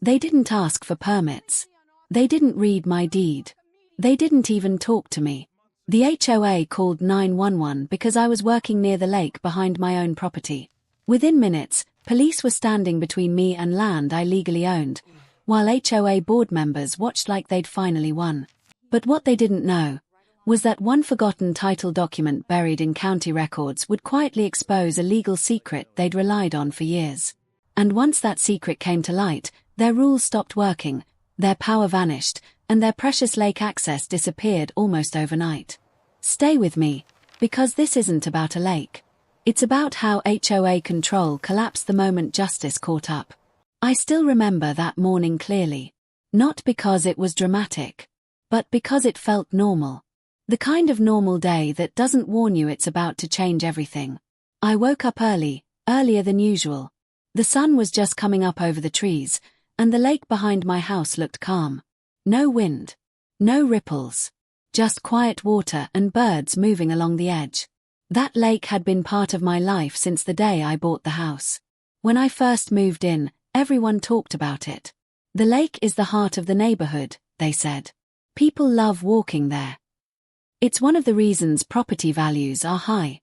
They didn't ask for permits. They didn't read my deed. They didn't even talk to me. The HOA called 911 because I was working near the lake behind my own property. Within minutes, police were standing between me and land I legally owned, while HOA board members watched like they'd finally won. But what they didn't know was that one forgotten title document buried in county records would quietly expose a legal secret they'd relied on for years. And once that secret came to light, their rules stopped working, their power vanished, and their precious lake access disappeared almost overnight. Stay with me, because this isn't about a lake. It's about how HOA control collapsed the moment justice caught up. I still remember that morning clearly. Not because it was dramatic, but because it felt normal. The kind of normal day that doesn't warn you it's about to change everything. I woke up early, earlier than usual. The sun was just coming up over the trees, and the lake behind my house looked calm. No wind. No ripples. Just quiet water and birds moving along the edge. That lake had been part of my life since the day I bought the house. When I first moved in, everyone talked about it. The lake is the heart of the neighborhood, they said. People love walking there. It's one of the reasons property values are high.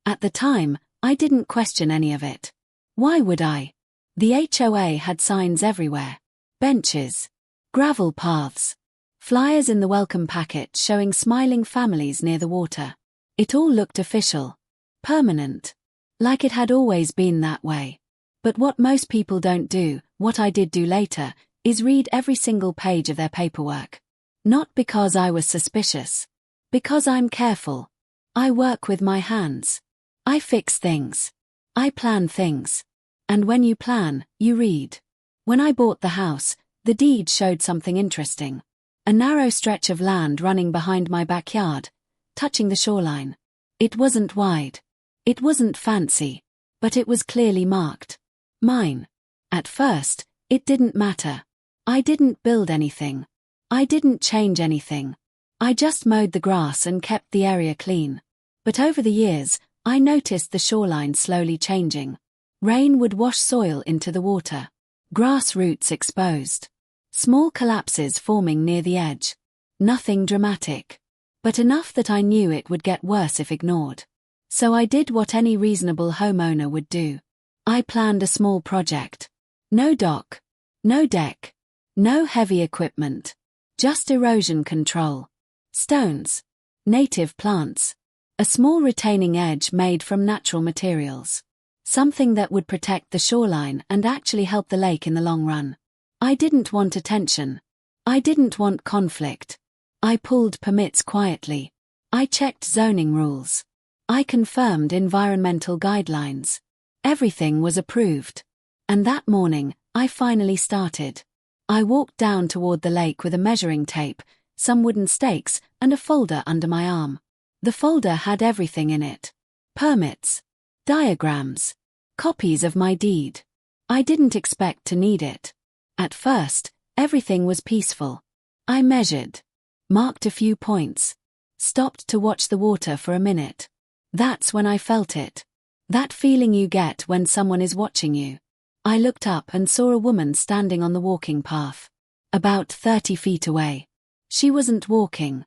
At the time, I didn't question any of it. Why would I? The HOA had signs everywhere. Benches. Gravel paths. Flyers in the welcome packet showing smiling families near the water. It all looked official. Permanent. Like it had always been that way. But what most people don't do, what I did do later, is read every single page of their paperwork. Not because I was suspicious. Because I'm careful. I work with my hands. I fix things. I plan things. And when you plan, you read. When I bought the house, the deed showed something interesting. A narrow stretch of land running behind my backyard, touching the shoreline. It wasn't wide. It wasn't fancy. But it was clearly marked. Mine. At first, it didn't matter. I didn't build anything. I didn't change anything. I just mowed the grass and kept the area clean. But over the years, I noticed the shoreline slowly changing. Rain would wash soil into the water. Grass roots exposed. Small collapses forming near the edge. Nothing dramatic. But enough that I knew it would get worse if ignored. So I did what any reasonable homeowner would do. I planned a small project. No dock. No deck. No heavy equipment. Just erosion control. Stones. Native plants. A small retaining edge made from natural materials. Something that would protect the shoreline and actually help the lake in the long run. I didn't want attention. I didn't want conflict. I pulled permits quietly. I checked zoning rules. I confirmed environmental guidelines. Everything was approved. And that morning, I finally started. I walked down toward the lake with a measuring tape, some wooden stakes, and a folder under my arm. The folder had everything in it. Permits. Diagrams. Copies of my deed. I didn't expect to need it. At first, everything was peaceful. I measured. Marked a few points. Stopped to watch the water for a minute. That's when I felt it. That feeling you get when someone is watching you. I looked up and saw a woman standing on the walking path. About 30 feet away. She wasn't walking.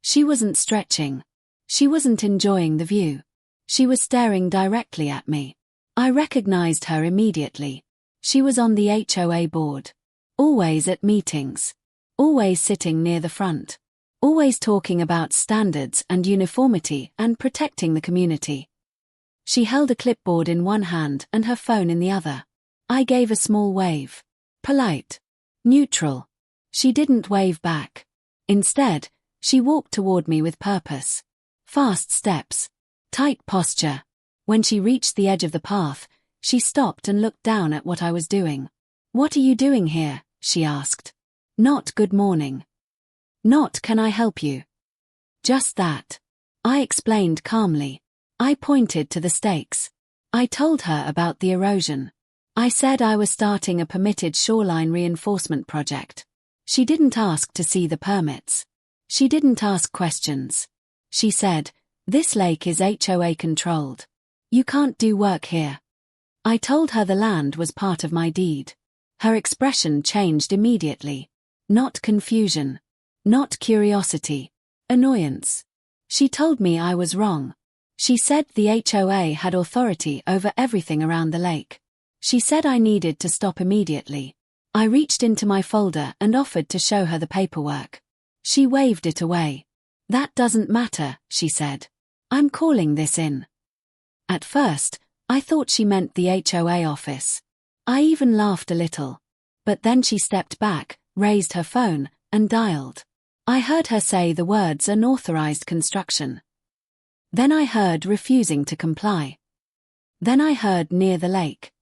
She wasn't stretching. She wasn't enjoying the view. She was staring directly at me. I recognized her immediately. She was on the HOA board. Always at meetings. Always sitting near the front. Always talking about standards and uniformity and protecting the community. She held a clipboard in one hand and her phone in the other. I gave a small wave. Polite. Neutral. She didn't wave back. Instead, she walked toward me with purpose. Fast steps. Tight posture. When she reached the edge of the path, she stopped and looked down at what I was doing. "What are you doing here?" she asked. Not "good morning." Not "can I help you?" Just that. I explained calmly. I pointed to the stakes. I told her about the erosion. I said I was starting a permitted shoreline reinforcement project. She didn't ask to see the permits. She didn't ask questions. She said, "This lake is HOA controlled. You can't do work here." I told her the land was part of my deed. Her expression changed immediately. Not confusion. Not curiosity. Annoyance. She told me I was wrong. She said the HOA had authority over everything around the lake. She said I needed to stop immediately. I reached into my folder and offered to show her the paperwork. She waved it away. That doesn't matter, she said. I'm calling this in. At first, I thought she meant the HOA office. I even laughed a little. But then she stepped back, raised her phone, and dialed. I heard her say the words unauthorized construction. Then I heard refusing to comply. Then I heard near the lake.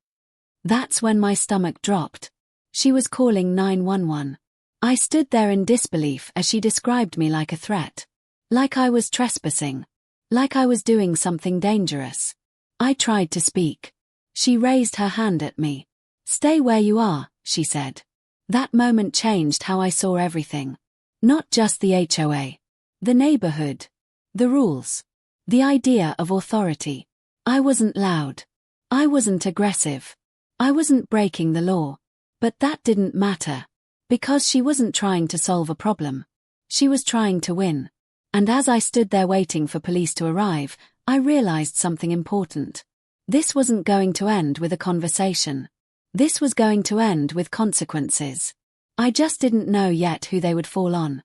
That's when my stomach dropped. She was calling 911. I stood there in disbelief as she described me like a threat. Like I was trespassing. Like I was doing something dangerous. I tried to speak. She raised her hand at me. Stay where you are, she said. That moment changed how I saw everything. Not just the HOA. The neighborhood. The rules. The idea of authority. I wasn't loud. I wasn't aggressive. I wasn't breaking the law. But that didn't matter. Because she wasn't trying to solve a problem. She was trying to win. And as I stood there waiting for police to arrive, I realized something important. This wasn't going to end with a conversation. This was going to end with consequences. I just didn't know yet who they would fall on.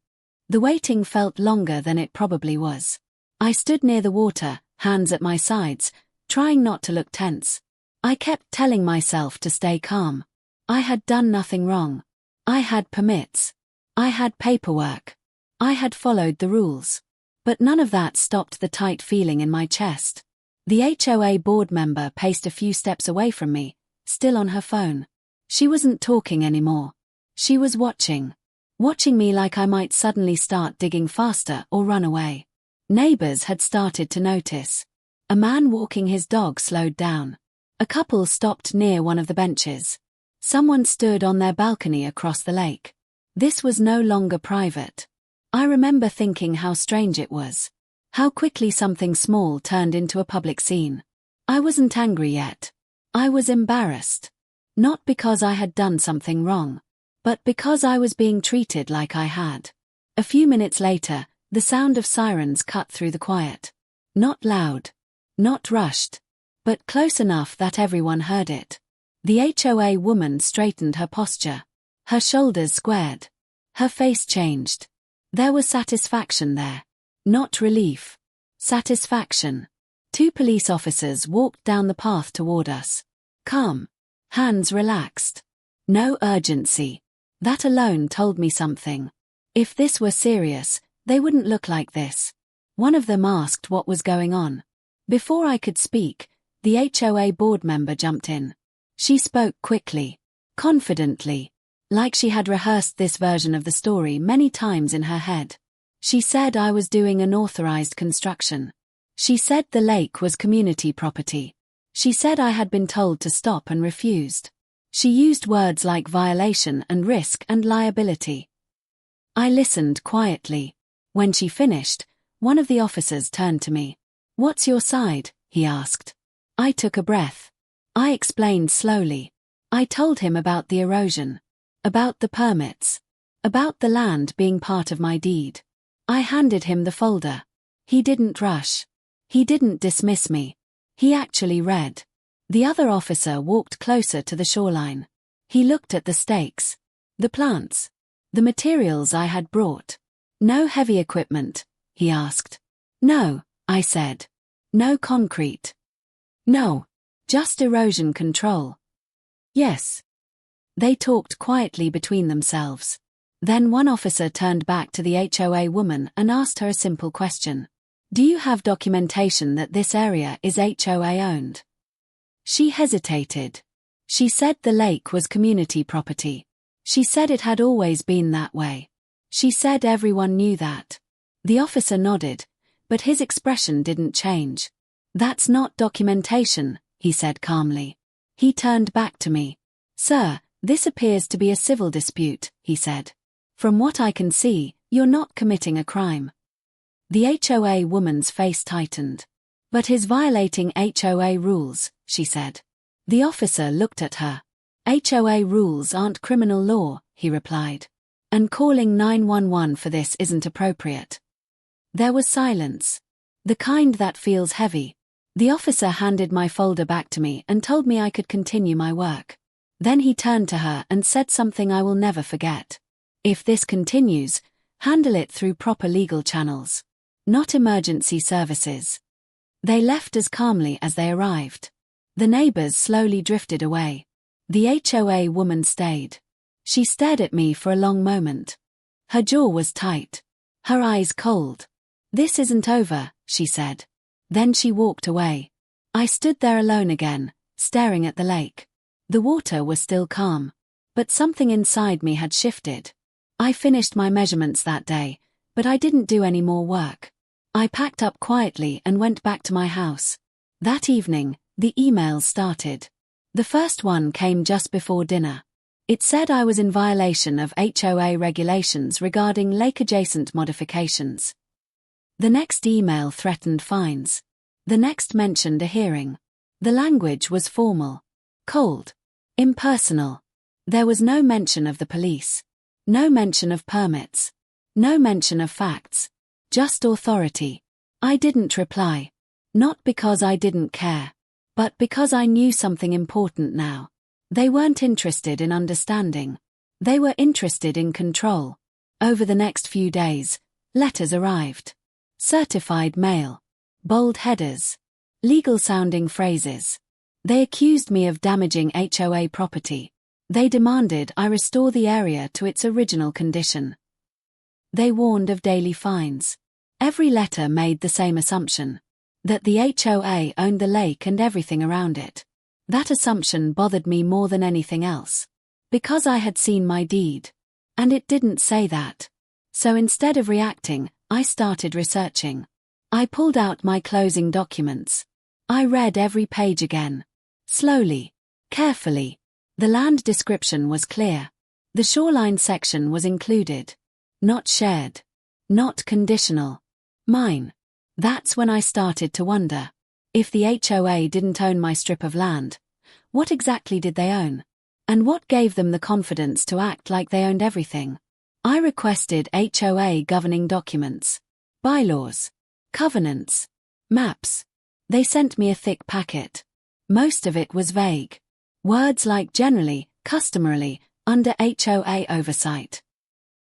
The waiting felt longer than it probably was. I stood near the water, hands at my sides, trying not to look tense. I kept telling myself to stay calm. I had done nothing wrong. I had permits. I had paperwork. I had followed the rules. But none of that stopped the tight feeling in my chest. The HOA board member paced a few steps away from me, still on her phone. She wasn't talking anymore. She was watching. Watching me like I might suddenly start digging faster or run away. Neighbors had started to notice. A man walking his dog slowed down. A couple stopped near one of the benches. Someone stood on their balcony across the lake. This was no longer private. I remember thinking how strange it was. How quickly something small turned into a public scene. I wasn't angry yet. I was embarrassed. Not because I had done something wrong, but because I was being treated like I had. A few minutes later, the sound of sirens cut through the quiet. Not loud. Not rushed. But close enough that everyone heard it. The HOA woman straightened her posture. Her shoulders squared. Her face changed. There was satisfaction there. Not relief. Satisfaction. 2 police officers walked down the path toward us. Calm. Hands relaxed. No urgency. That alone told me something. If this were serious, they wouldn't look like this. One of them asked what was going on. Before I could speak, the HOA board member jumped in. She spoke quickly, confidently, like she had rehearsed this version of the story many times in her head. She said I was doing unauthorized construction. She said the lake was community property. She said I had been told to stop and refused. She used words like violation and risk and liability. I listened quietly. When she finished, one of the officers turned to me. "What's your side?" he asked. I took a breath. I explained slowly. I told him about the erosion. About the permits. About the land being part of my deed. I handed him the folder. He didn't rush. He didn't dismiss me. He actually read. The other officer walked closer to the shoreline. He looked at the stakes. The plants. The materials I had brought. "No heavy equipment?" he asked. "No," I said. "No concrete?" "No. Just erosion control." "Yes." They talked quietly between themselves. Then one officer turned back to the HOA woman and asked her a simple question. "Do you have documentation that this area is HOA owned?" She hesitated. She said the lake was community property. She said it had always been that way. She said everyone knew that. The officer nodded, but his expression didn't change. "That's not documentation," he said calmly. He turned back to me. "Sir, this appears to be a civil dispute," he said. "From what I can see, you're not committing a crime." The HOA woman's face tightened. "But he's violating HOA rules," she said. The officer looked at her. HOA rules aren't criminal law, he replied. And calling 911 for this isn't appropriate. There was silence. The kind that feels heavy. The officer handed my folder back to me and told me I could continue my work. Then he turned to her and said something I will never forget. If this continues, handle it through proper legal channels. Not emergency services. They left as calmly as they arrived. The neighbors slowly drifted away. The HOA woman stayed. She stared at me for a long moment. Her jaw was tight. Her eyes cold. "This isn't over," she said. Then she walked away. I stood there alone again, staring at the lake. The water was still calm. But something inside me had shifted. I finished my measurements that day, but I didn't do any more work. I packed up quietly and went back to my house. That evening, the emails started. The first one came just before dinner. It said I was in violation of HOA regulations regarding lake-adjacent modifications. The next email threatened fines. The next mentioned a hearing. The language was formal, cold, impersonal. There was no mention of the police. No mention of permits. No mention of facts. Just authority. I didn't reply. Not because I didn't care, but because I knew something important now. They weren't interested in understanding. They were interested in control. Over the next few days, letters arrived. Certified mail. Bold headers. Legal-sounding phrases. They accused me of damaging HOA property. They demanded I restore the area to its original condition. They warned of daily fines. Every letter made the same assumption. That the HOA owned the lake and everything around it. That assumption bothered me more than anything else. Because I had seen my deed. And it didn't say that. So instead of reacting, I started researching. I pulled out my closing documents. I read every page again. Slowly. Carefully. The land description was clear. The shoreline section was included. Not shared. Not conditional. Mine. That's when I started to wonder. If the HOA didn't own my strip of land, what exactly did they own? And what gave them the confidence to act like they owned everything? I requested HOA governing documents, bylaws, covenants, maps. They sent me a thick packet. Most of it was vague. Words like generally, customarily, under HOA oversight.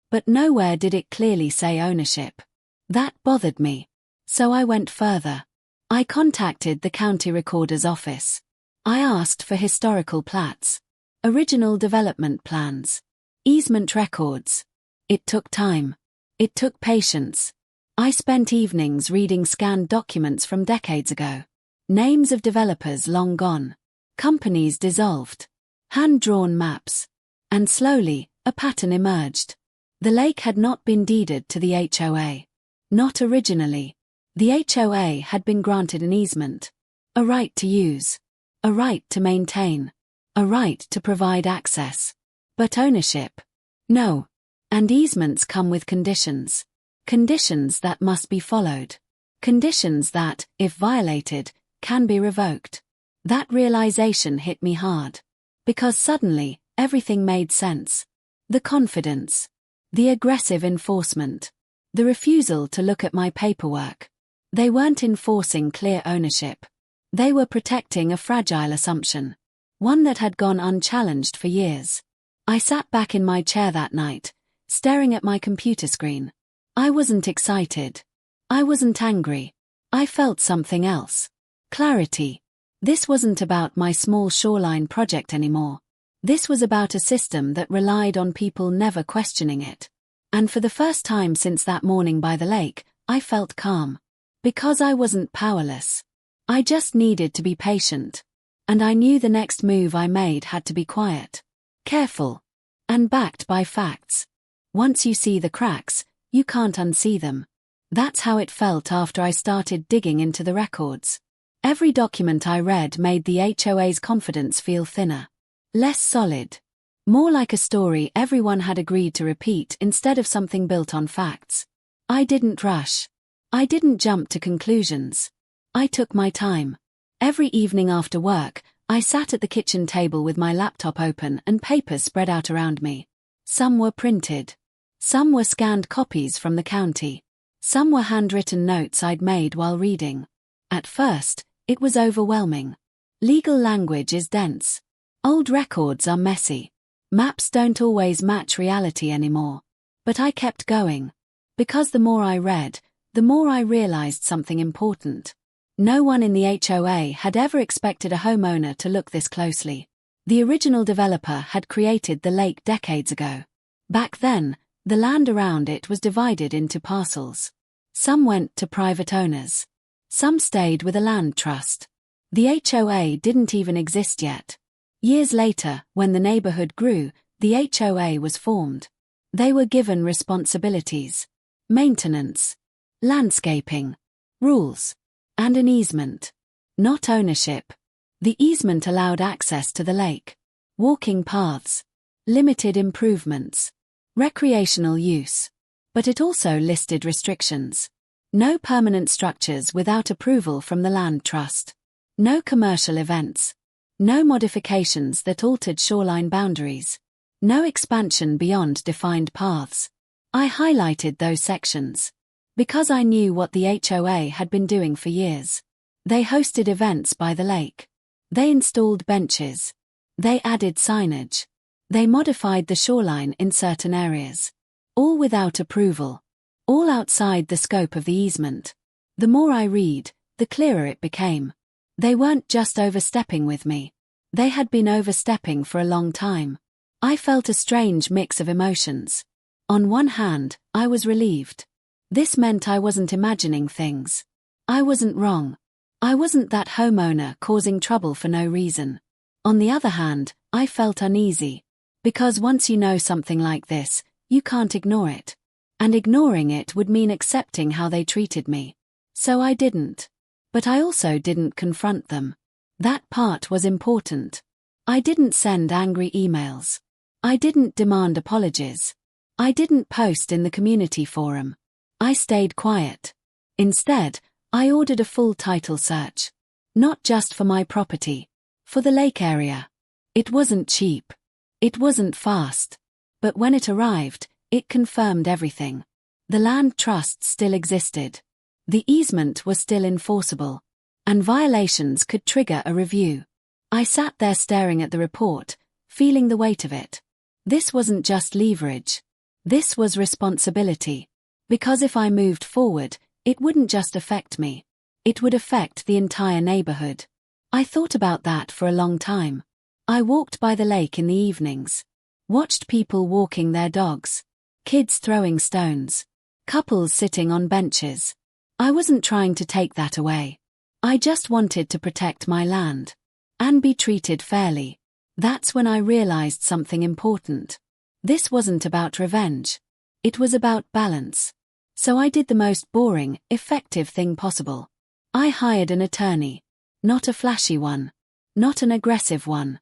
But nowhere did it clearly say ownership. That bothered me. So I went further. I contacted the county recorder's office. I asked for historical plats, original development plans, easement records. It took time. It took patience. I spent evenings reading scanned documents from decades ago. Names of developers long gone. Companies dissolved. Hand-drawn maps. And slowly, a pattern emerged. The lake had not been deeded to the HOA. Not originally. The HOA had been granted an easement. A right to use. A right to maintain. A right to provide access. But ownership? No. And easements come with conditions. Conditions that must be followed. Conditions that, if violated, can be revoked. That realization hit me hard. Because suddenly, everything made sense. The confidence. The aggressive enforcement. The refusal to look at my paperwork. They weren't enforcing clear ownership. They were protecting a fragile assumption. One that had gone unchallenged for years. I sat back in my chair that night, staring at my computer screen. I wasn't excited. I wasn't angry. I felt something else. Clarity. This wasn't about my small shoreline project anymore. This was about a system that relied on people never questioning it. And for the first time since that morning by the lake, I felt calm. Because I wasn't powerless. I just needed to be patient. And I knew the next move I made had to be quiet, careful, and backed by facts. Once you see the cracks, you can't unsee them. That's how it felt after I started digging into the records. Every document I read made the HOA's confidence feel thinner. Less solid. More like a story everyone had agreed to repeat instead of something built on facts. I didn't rush. I didn't jump to conclusions. I took my time. Every evening after work, I sat at the kitchen table with my laptop open and papers spread out around me. Some were printed. Some were scanned copies from the county. Some were handwritten notes I'd made while reading. At first, it was overwhelming. Legal language is dense. Old records are messy. Maps don't always match reality anymore. But I kept going. Because the more I read, the more I realized something important. No one in the HOA had ever expected a homeowner to look this closely. The original developer had created the lake decades ago. Back then, the land around it was divided into parcels. Some went to private owners. Some stayed with a land trust. The HOA didn't even exist yet. Years later, when the neighborhood grew, the HOA was formed. They were given responsibilities. Maintenance. Landscaping. Rules. And an easement. Not ownership. The easement allowed access to the lake. Walking paths. Limited improvements. Recreational use. But it also listed restrictions. No permanent structures without approval from the land trust. No commercial events. No modifications that altered shoreline boundaries. No expansion beyond defined paths. I highlighted those sections. Because I knew what the HOA had been doing for years. They hosted events by the lake. They installed benches. They added signage. They modified the shoreline in certain areas. All without approval. All outside the scope of the easement. The more I read, the clearer it became. They weren't just overstepping with me. They had been overstepping for a long time. I felt a strange mix of emotions. On one hand, I was relieved. This meant I wasn't imagining things. I wasn't wrong. I wasn't that homeowner causing trouble for no reason. On the other hand, I felt uneasy. Because once you know something like this, you can't ignore it. And ignoring it would mean accepting how they treated me. So I didn't. But I also didn't confront them. That part was important. I didn't send angry emails. I didn't demand apologies. I didn't post in the community forum. I stayed quiet. Instead, I ordered a full title search. Not just for my property. For the lake area. It wasn't cheap. It wasn't fast. But when it arrived, it confirmed everything. The land trust still existed. The easement was still enforceable. And violations could trigger a review. I sat there staring at the report, feeling the weight of it. This wasn't just leverage. This was responsibility. Because if I moved forward, it wouldn't just affect me. It would affect the entire neighborhood. I thought about that for a long time. I walked by the lake in the evenings. Watched people walking their dogs. Kids throwing stones. Couples sitting on benches. I wasn't trying to take that away. I just wanted to protect my land. And be treated fairly. That's when I realized something important. This wasn't about revenge. It was about balance. So I did the most boring, effective thing possible. I hired an attorney. Not a flashy one. Not an aggressive one.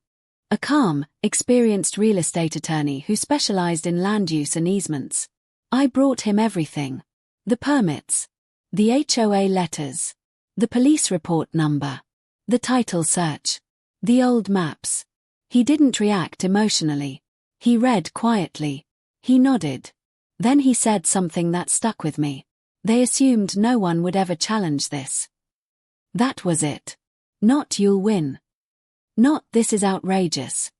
A calm, experienced real estate attorney who specialized in land use and easements. I brought him everything. The permits. The HOA letters. The police report number. The title search. The old maps. He didn't react emotionally. He read quietly. He nodded. Then he said something that stuck with me. They assumed no one would ever challenge this. That was it. Not you'll win. Not this is outrageous.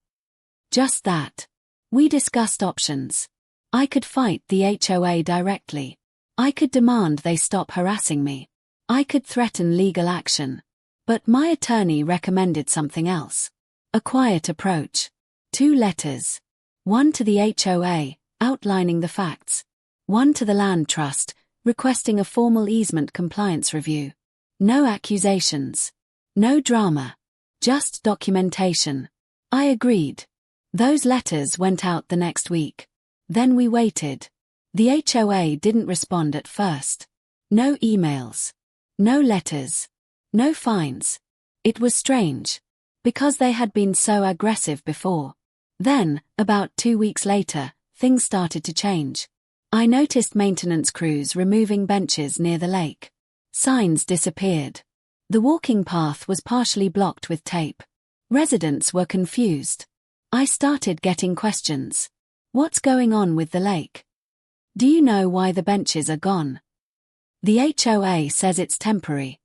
Just that. We discussed options. I could fight the HOA directly. I could demand they stop harassing me. I could threaten legal action. But my attorney recommended something else. A quiet approach. 2 letters. One to the HOA, outlining the facts. One to the land trust, requesting a formal easement compliance review. No accusations. No drama. Just documentation. I agreed. Those letters went out the next week. Then we waited. The HOA didn't respond at first. No emails. No letters. No fines. It was strange. Because they had been so aggressive before. Then, about 2 weeks later, things started to change. I noticed maintenance crews removing benches near the lake. Signs disappeared. The walking path was partially blocked with tape. Residents were confused. I started getting questions. What's going on with the lake? Do you know why the benches are gone? The HOA says it's temporary.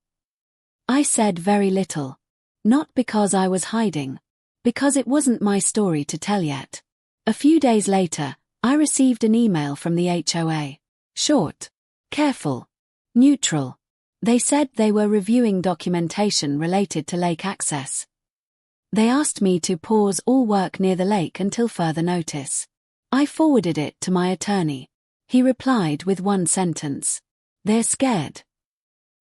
I said very little. Not because I was hiding. Because it wasn't my story to tell yet. A few days later, I received an email from the HOA. Short, careful, neutral. They said they were reviewing documentation related to lake access. They asked me to pause all work near the lake until further notice. I forwarded it to my attorney. He replied with one sentence. They're scared.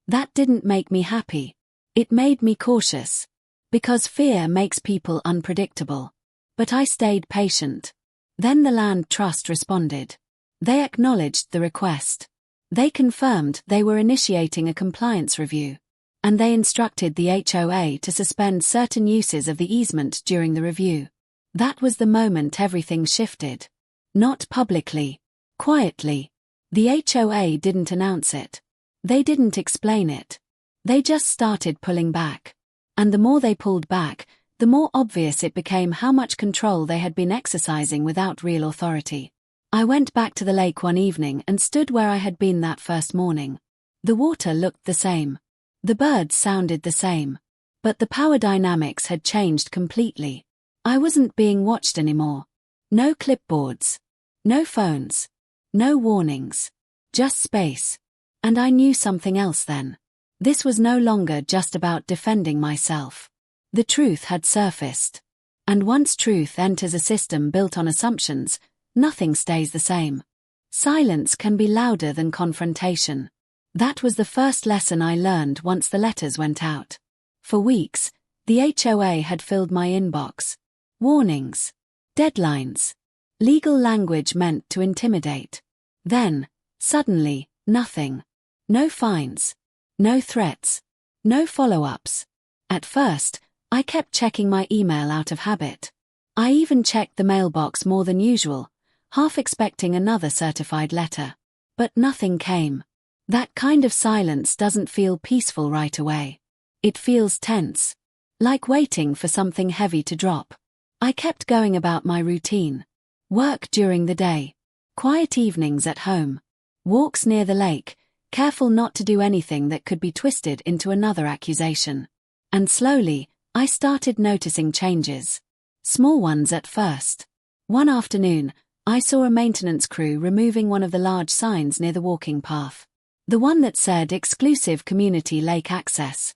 That didn't make me happy. It made me cautious. Because fear makes people unpredictable. But I stayed patient. Then the Land Trust responded. They acknowledged the request. They confirmed they were initiating a compliance review. And they instructed the HOA to suspend certain uses of the easement during the review. That was the moment everything shifted. Not publicly. Quietly. The HOA didn't announce it. They didn't explain it. They just started pulling back. And the more they pulled back, the more obvious it became how much control they had been exercising without real authority. I went back to the lake one evening and stood where I had been that first morning. The water looked the same. The birds sounded the same. But the power dynamics had changed completely. I wasn't being watched anymore. No clipboards. No phones. No warnings. Just space. And I knew something else then. This was no longer just about defending myself. The truth had surfaced. And once truth enters a system built on assumptions, nothing stays the same. Silence can be louder than confrontation. That was the first lesson I learned once the letters went out. For weeks, the HOA had filled my inbox. Warnings. Deadlines. Legal language meant to intimidate. Then, suddenly, nothing. No fines. No threats. No follow-ups. At first, I kept checking my email out of habit. I even checked the mailbox more than usual, half expecting another certified letter. But nothing came. That kind of silence doesn't feel peaceful right away. It feels tense. Like waiting for something heavy to drop. I kept going about my routine. Work during the day. Quiet evenings at home. Walks near the lake, careful not to do anything that could be twisted into another accusation. And slowly, I started noticing changes. Small ones at first. One afternoon, I saw a maintenance crew removing one of the large signs near the walking path. The one that said Exclusive Community Lake Access.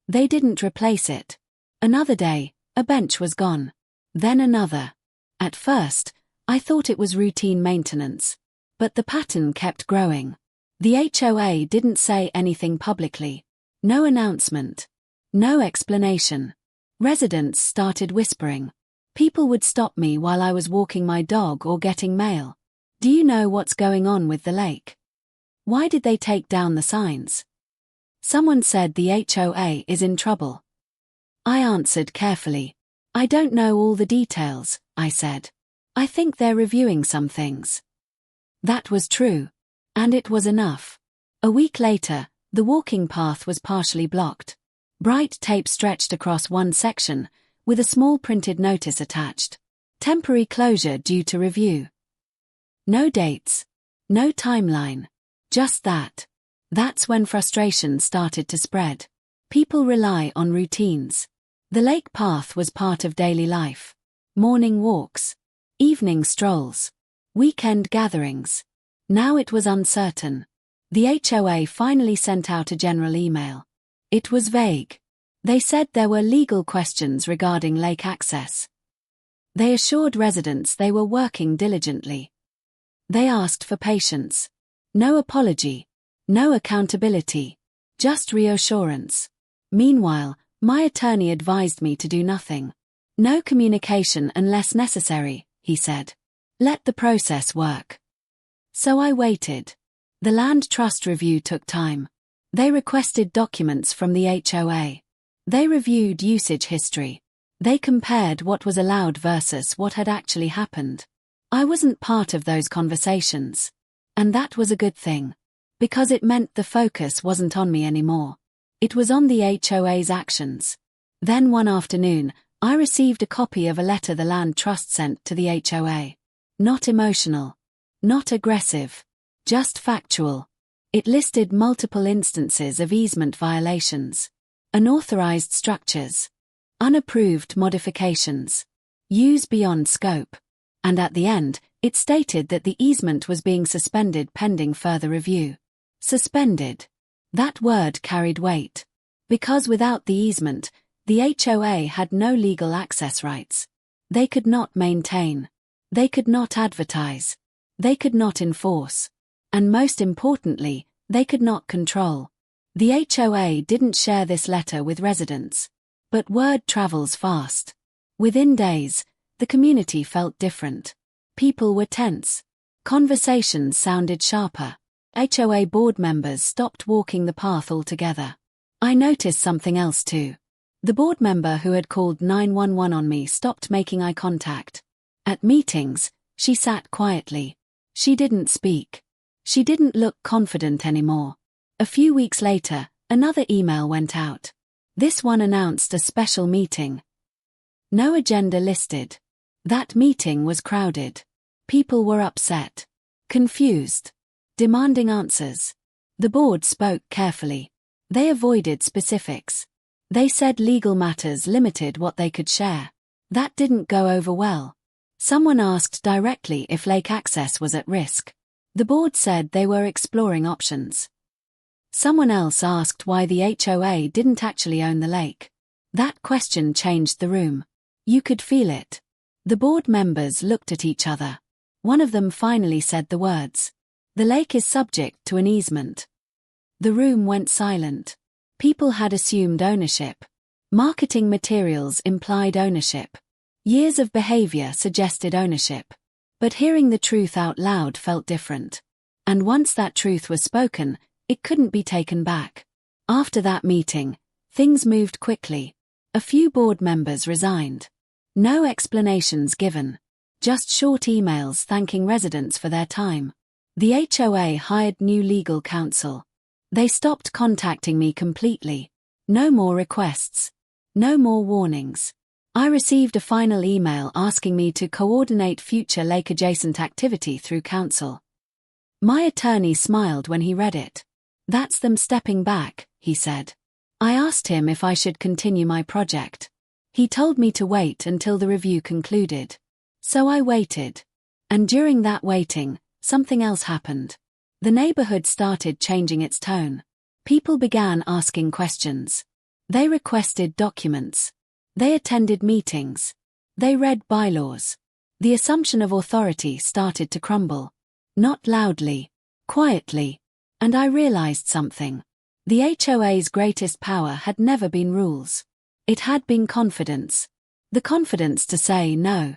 They didn't replace it. Another day, a bench was gone. Then another. At first, I thought it was routine maintenance. But the pattern kept growing. The HOA didn't say anything publicly. No announcement. No explanation. Residents started whispering. People would stop me while I was walking my dog or getting mail. Do you know what's going on with the lake? Why did they take down the signs? Someone said the HOA is in trouble. I answered carefully. I don't know all the details, I said. I think they're reviewing some things. That was true. And it was enough. A week later, the walking path was partially blocked. Bright tape stretched across one section, with a small printed notice attached. Temporary closure due to review. No dates. No timeline. Just that. That's when frustration started to spread. People rely on routines. The lake path was part of daily life. Morning walks. Evening strolls. Weekend gatherings. Now it was uncertain. The HOA finally sent out a general email. It was vague. They said there were legal questions regarding lake access. They assured residents they were working diligently. They asked for patience. No apology. No accountability. Just reassurance. Meanwhile, my attorney advised me to do nothing. No communication unless necessary, he said. Let the process work. So I waited. The Land Trust review took time. They requested documents from the HOA. They reviewed usage history. They compared what was allowed versus what had actually happened. I wasn't part of those conversations. And that was a good thing. Because it meant the focus wasn't on me anymore. It was on the HOA's actions. Then one afternoon, I received a copy of a letter the land trust sent to the HOA. Not emotional. Not aggressive. Just factual. It listed multiple instances of easement violations. Unauthorized structures. Unapproved modifications. Use beyond scope. And at the end, it stated that the easement was being suspended pending further review. Suspended. That word carried weight. Because without the easement, the HOA had no legal access rights. They could not maintain. They could not advertise. They could not enforce. And most importantly, they could not control. The HOA didn't share this letter with residents. But word travels fast. Within days, the community felt different. People were tense. Conversations sounded sharper. HOA board members stopped walking the path altogether. I noticed something else too. The board member who had called 911 on me stopped making eye contact. At meetings, she sat quietly. She didn't speak. She didn't look confident anymore. A few weeks later, another email went out. This one announced a special meeting. No agenda listed. That meeting was crowded. People were upset. Confused. Demanding answers. The board spoke carefully. They avoided specifics. They said legal matters limited what they could share. That didn't go over well. Someone asked directly if lake access was at risk. The board said they were exploring options. Someone else asked why the HOA didn't actually own the lake. That question changed the room. You could feel it. The board members looked at each other. One of them finally said the words, "The lake is subject to an easement." The room went silent. People had assumed ownership. Marketing materials implied ownership. Years of behavior suggested ownership. But hearing the truth out loud felt different. And once that truth was spoken, it couldn't be taken back. After that meeting, things moved quickly. A few board members resigned. No explanations given. Just short emails thanking residents for their time. The HOA hired new legal counsel. They stopped contacting me completely. No more requests. No more warnings. I received a final email asking me to coordinate future lake-adjacent activity through council. My attorney smiled when he read it. "That's them stepping back," he said. I asked him if I should continue my project. He told me to wait until the review concluded. So I waited. And during that waiting, something else happened. The neighborhood started changing its tone. People began asking questions. They requested documents. They attended meetings. They read bylaws. The assumption of authority started to crumble. Not loudly. Quietly. And I realized something. The HOA's greatest power had never been rules. It had been confidence. The confidence to say no.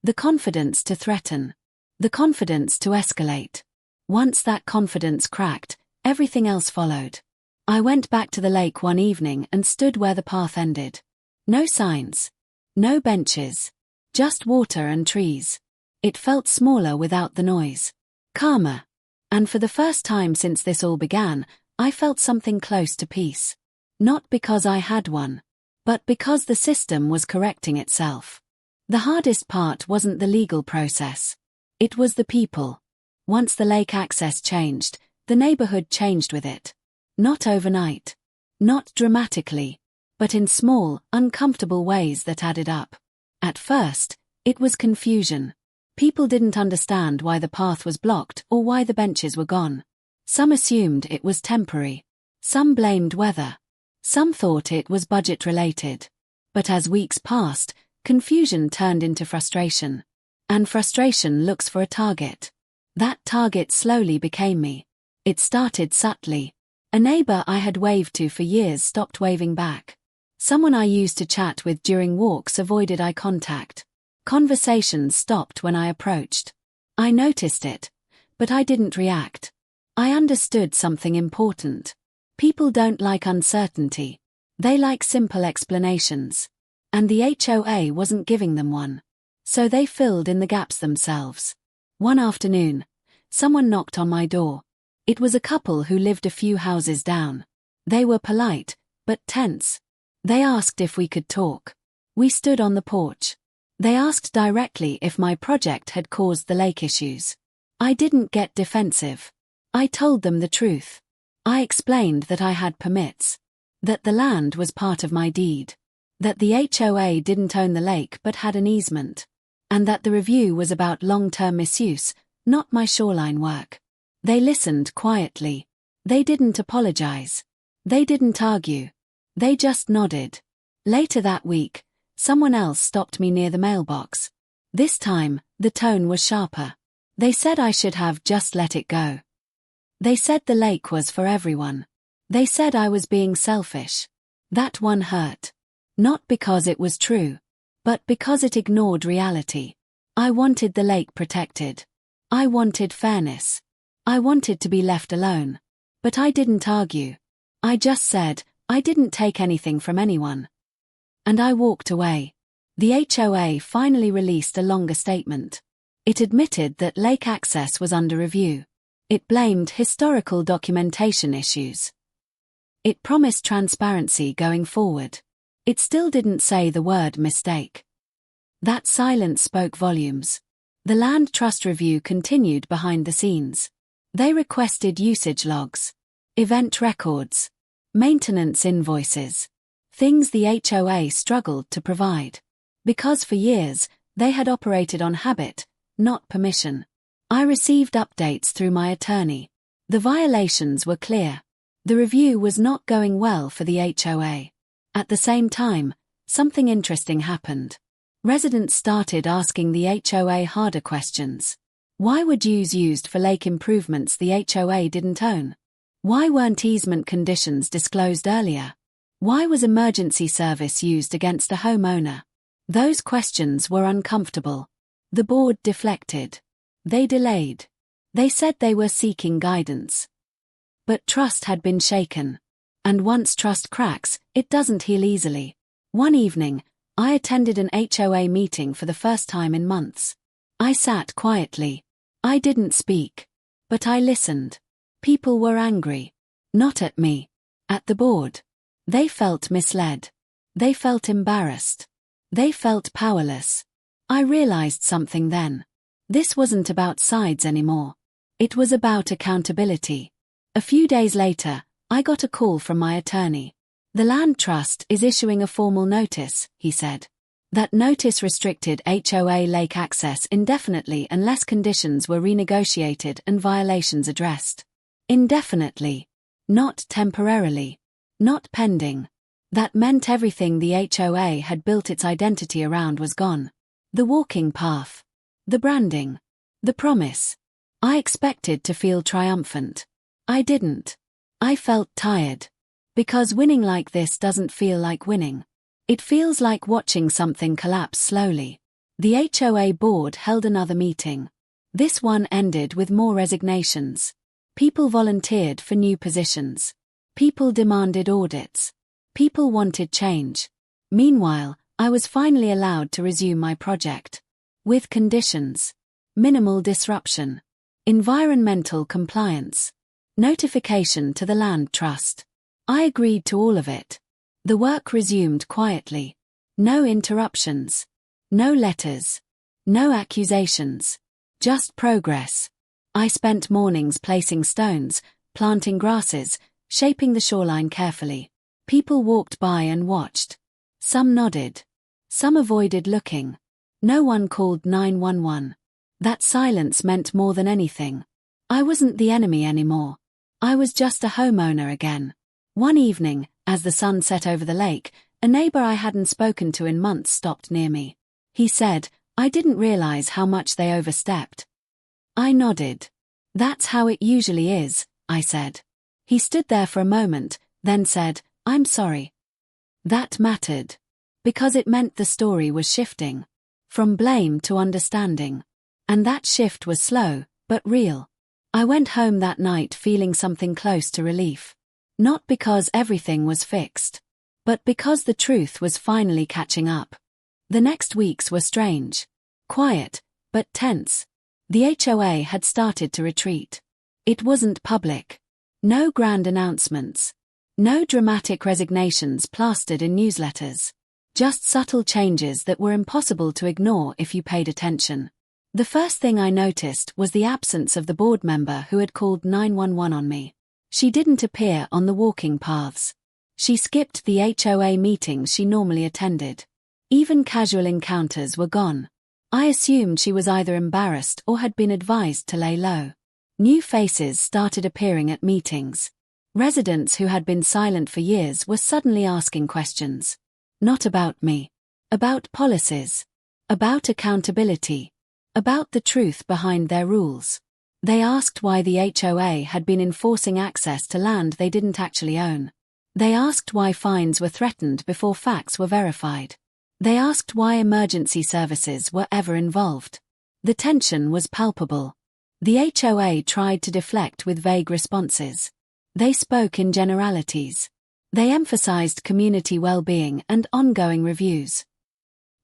The confidence to threaten. The confidence to escalate. Once that confidence cracked, everything else followed. I went back to the lake one evening and stood where the path ended. No signs. No benches. Just water and trees. It felt smaller without the noise. Calmer. And for the first time since this all began, I felt something close to peace. Not because I had one, but because the system was correcting itself. The hardest part wasn't the legal process. It was the people. Once the lake access changed, the neighborhood changed with it. Not overnight. Not dramatically. But in small, uncomfortable ways that added up. At first, it was confusion. People didn't understand why the path was blocked or why the benches were gone. Some assumed it was temporary. Some blamed weather. Some thought it was budget-related. But as weeks passed, confusion turned into frustration. And frustration looks for a target. That target slowly became me. It started subtly. A neighbor I had waved to for years stopped waving back. Someone I used to chat with during walks avoided eye contact. Conversations stopped when I approached. I noticed it, but I didn't react. I understood something important. People don't like uncertainty. They like simple explanations. And the HOA wasn't giving them one. So they filled in the gaps themselves. One afternoon, someone knocked on my door. It was a couple who lived a few houses down. They were polite, but tense. They asked if we could talk. We stood on the porch. They asked directly if my project had caused the lake issues. I didn't get defensive. I told them the truth. I explained that I had permits, that the land was part of my deed, that the HOA didn't own the lake but had an easement, and that the review was about long-term misuse, not my shoreline work. They listened quietly. They didn't apologize. They didn't argue. They just nodded. Later that week, someone else stopped me near the mailbox. This time, the tone was sharper. They said I should have just let it go. They said the lake was for everyone. They said I was being selfish. That one hurt. Not because it was true, but because it ignored reality. I wanted the lake protected. I wanted fairness. I wanted to be left alone. But I didn't argue. I just said, I didn't take anything from anyone. And I walked away. The HOA finally released a longer statement. It admitted that lake access was under review. It blamed historical documentation issues. It promised transparency going forward. It still didn't say the word mistake. That silence spoke volumes. The Land Trust review continued behind the scenes. They requested usage logs, event records, maintenance invoices, things the HOA struggled to provide. Because for years, they had operated on habit, not permission. I received updates through my attorney. The violations were clear. The review was not going well for the HOA. At the same time, something interesting happened. Residents started asking the HOA harder questions. Why were dues used for lake improvements the HOA didn't own? Why weren't easement conditions disclosed earlier? Why was emergency service used against a homeowner? Those questions were uncomfortable. The board deflected. They delayed. They said they were seeking guidance. But trust had been shaken. And once trust cracks, it doesn't heal easily. One evening, I attended an HOA meeting for the first time in months. I sat quietly. I didn't speak. But I listened. People were angry. Not at me. At the board. They felt misled. They felt embarrassed. They felt powerless. I realized something then. This wasn't about sides anymore. It was about accountability. A few days later, I got a call from my attorney. The Land Trust is issuing a formal notice, he said. That notice restricted HOA lake access indefinitely unless conditions were renegotiated and violations addressed. Indefinitely. Not temporarily. Not pending. That meant everything the HOA had built its identity around was gone. The walking path. The branding. The promise. I expected to feel triumphant. I didn't. I felt tired. Because winning like this doesn't feel like winning. It feels like watching something collapse slowly. The HOA board held another meeting. This one ended with more resignations. People volunteered for new positions. People demanded audits. People wanted change. Meanwhile, I was finally allowed to resume my project. With conditions. Minimal disruption. Environmental compliance. Notification to the Land Trust. I agreed to all of it. The work resumed quietly. No interruptions. No letters. No accusations. Just progress. I spent mornings placing stones, planting grasses, shaping the shoreline carefully. People walked by and watched. Some nodded. Some avoided looking. No one called 911. That silence meant more than anything. I wasn't the enemy anymore. I was just a homeowner again. One evening, as the sun set over the lake, a neighbor I hadn't spoken to in months stopped near me. He said, I didn't realize how much they overstepped. I nodded. That's how it usually is, I said. He stood there for a moment, then said, I'm sorry. That mattered. Because it meant the story was shifting. From blame to understanding. And that shift was slow, but real. I went home that night feeling something close to relief. Not because everything was fixed. But because the truth was finally catching up. The next weeks were strange. Quiet, but tense. The HOA had started to retreat. It wasn't public. No grand announcements. No dramatic resignations plastered in newsletters. Just subtle changes that were impossible to ignore if you paid attention. The first thing I noticed was the absence of the board member who had called 911 on me. She didn't appear on the walking paths. She skipped the HOA meetings she normally attended. Even casual encounters were gone. I assumed she was either embarrassed or had been advised to lay low. New faces started appearing at meetings. Residents who had been silent for years were suddenly asking questions. Not about me. About policies. About accountability. About the truth behind their rules. They asked why the HOA had been enforcing access to land they didn't actually own. They asked why fines were threatened before facts were verified. They asked why emergency services were ever involved. The tension was palpable. The HOA tried to deflect with vague responses. They spoke in generalities. They emphasized community well-being and ongoing reviews.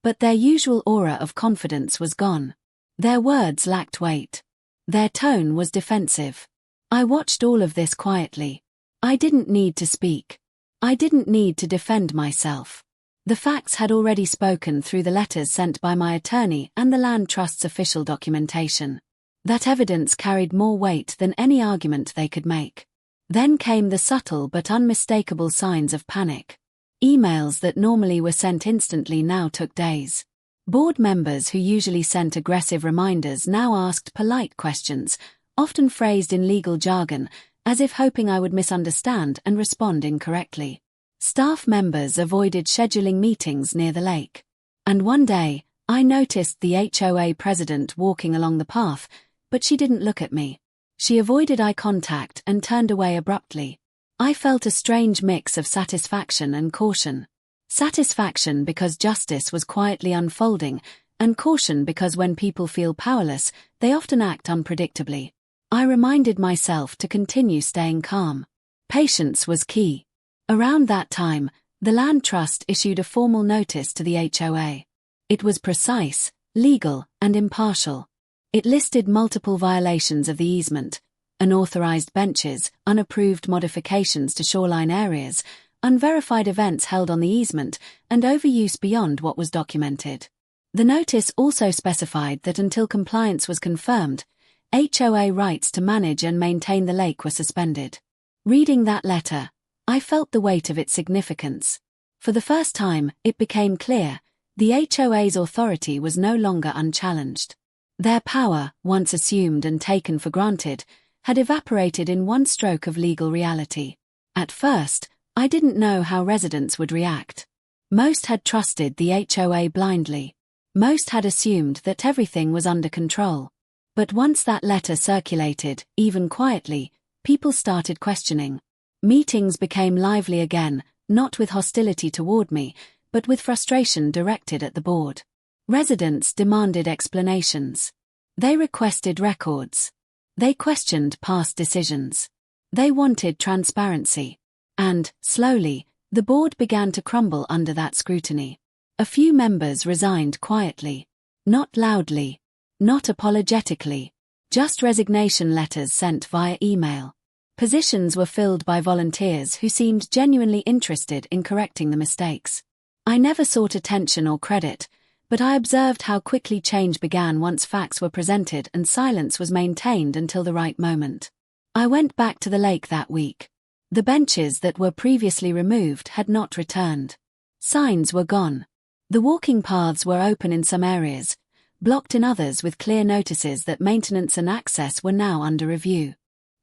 But their usual aura of confidence was gone. Their words lacked weight. Their tone was defensive. I watched all of this quietly. I didn't need to speak. I didn't need to defend myself. The facts had already spoken through the letters sent by my attorney and the Land Trust's official documentation. That evidence carried more weight than any argument they could make. Then came the subtle but unmistakable signs of panic. Emails that normally were sent instantly now took days. Board members who usually sent aggressive reminders now asked polite questions, often phrased in legal jargon, as if hoping I would misunderstand and respond incorrectly. Staff members avoided scheduling meetings near the lake. And one day, I noticed the HOA president walking along the path, but she didn't look at me. She avoided eye contact and turned away abruptly. I felt a strange mix of satisfaction and caution. Satisfaction because justice was quietly unfolding, and caution because when people feel powerless, they often act unpredictably. I reminded myself to continue staying calm. Patience was key. Around that time, the Land Trust issued a formal notice to the HOA. It was precise, legal, and impartial. It listed multiple violations of the easement: unauthorized benches, unapproved modifications to shoreline areas, unverified events held on the easement, and overuse beyond what was documented. The notice also specified that until compliance was confirmed, HOA rights to manage and maintain the lake were suspended. Reading that letter, I felt the weight of its significance. For the first time, it became clear, the HOA's authority was no longer unchallenged. Their power, once assumed and taken for granted, had evaporated in one stroke of legal reality. At first, I didn't know how residents would react. Most had trusted the HOA blindly. Most had assumed that everything was under control. But once that letter circulated, even quietly, people started questioning. Meetings became lively again, not with hostility toward me, but with frustration directed at the board. Residents demanded explanations. They requested records. They questioned past decisions. They wanted transparency. And, slowly, the board began to crumble under that scrutiny. A few members resigned quietly. Not loudly. Not apologetically. Just resignation letters sent via email. Positions were filled by volunteers who seemed genuinely interested in correcting the mistakes. I never sought attention or credit, but I observed how quickly change began once facts were presented and silence was maintained until the right moment. I went back to the lake that week. The benches that were previously removed had not returned. Signs were gone. The walking paths were open in some areas, blocked in others with clear notices that maintenance and access were now under review.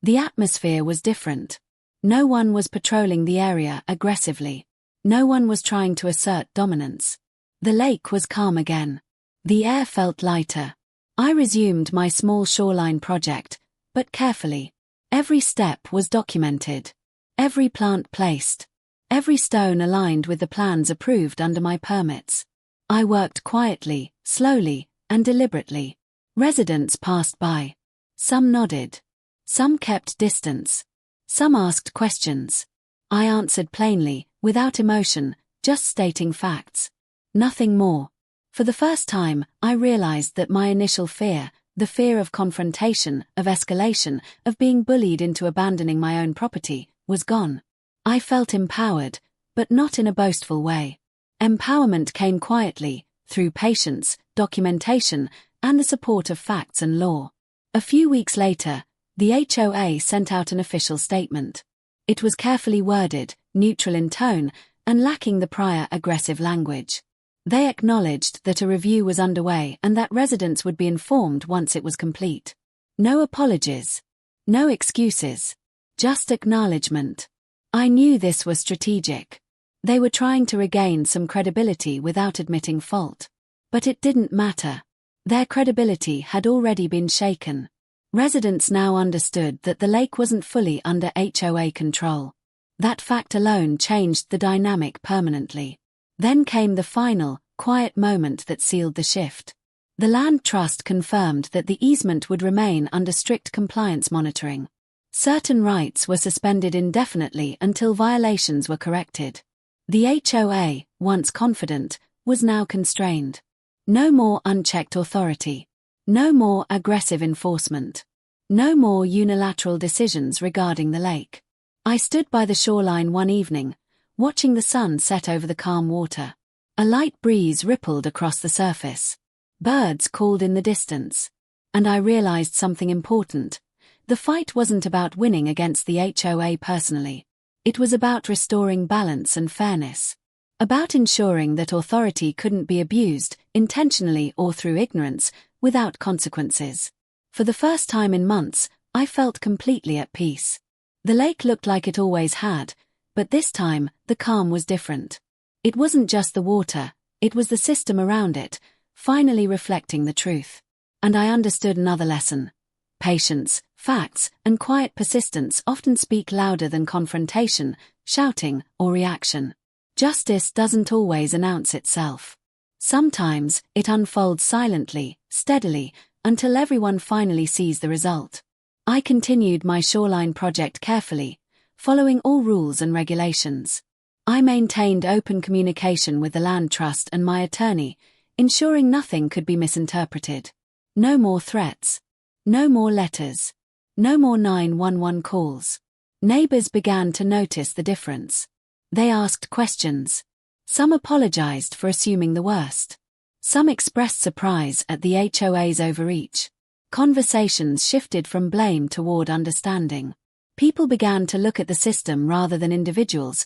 The atmosphere was different. No one was patrolling the area aggressively. No one was trying to assert dominance. The lake was calm again. The air felt lighter. I resumed my small shoreline project, but carefully. Every step was documented. Every plant placed. Every stone aligned with the plans approved under my permits. I worked quietly, slowly, and deliberately. Residents passed by. Some nodded. Some kept distance. Some asked questions. I answered plainly, without emotion, just stating facts. Nothing more. For the first time, I realized that my initial fear, the fear of confrontation, of escalation, of being bullied into abandoning my own property, was gone. I felt empowered, but not in a boastful way. Empowerment came quietly, through patience, documentation, and the support of facts and law. A few weeks later, the HOA sent out an official statement. It was carefully worded, neutral in tone, and lacking the prior aggressive language. They acknowledged that a review was underway and that residents would be informed once it was complete. No apologies. No excuses. Just acknowledgement. I knew this was strategic. They were trying to regain some credibility without admitting fault. But it didn't matter. Their credibility had already been shaken. Residents now understood that the lake wasn't fully under HOA control. That fact alone changed the dynamic permanently. Then came the final, quiet moment that sealed the shift. The Land Trust confirmed that the easement would remain under strict compliance monitoring. Certain rights were suspended indefinitely until violations were corrected. The HOA, once confident, was now constrained. No more unchecked authority. No more aggressive enforcement. No more unilateral decisions regarding the lake. I stood by the shoreline one evening, watching the sun set over the calm water. A light breeze rippled across the surface. Birds called in the distance. And I realized something important. The fight wasn't about winning against the HOA personally. It was about restoring balance and fairness. About ensuring that authority couldn't be abused, intentionally or through ignorance, without consequences. For the first time in months, I felt completely at peace. The lake looked like it always had, but this time, the calm was different. It wasn't just the water, it was the system around it, finally reflecting the truth. And I understood another lesson. Patience, facts, and quiet persistence often speak louder than confrontation, shouting, or reaction. Justice doesn't always announce itself. Sometimes, it unfolds silently, steadily, until everyone finally sees the result. I continued my shoreline project carefully, following all rules and regulations. I maintained open communication with the Land Trust and my attorney, ensuring nothing could be misinterpreted. No more threats. No more letters. No more 911 calls. Neighbors began to notice the difference. They asked questions. Some apologized for assuming the worst. Some expressed surprise at the HOA's overreach. Conversations shifted from blame toward understanding. People began to look at the system rather than individuals,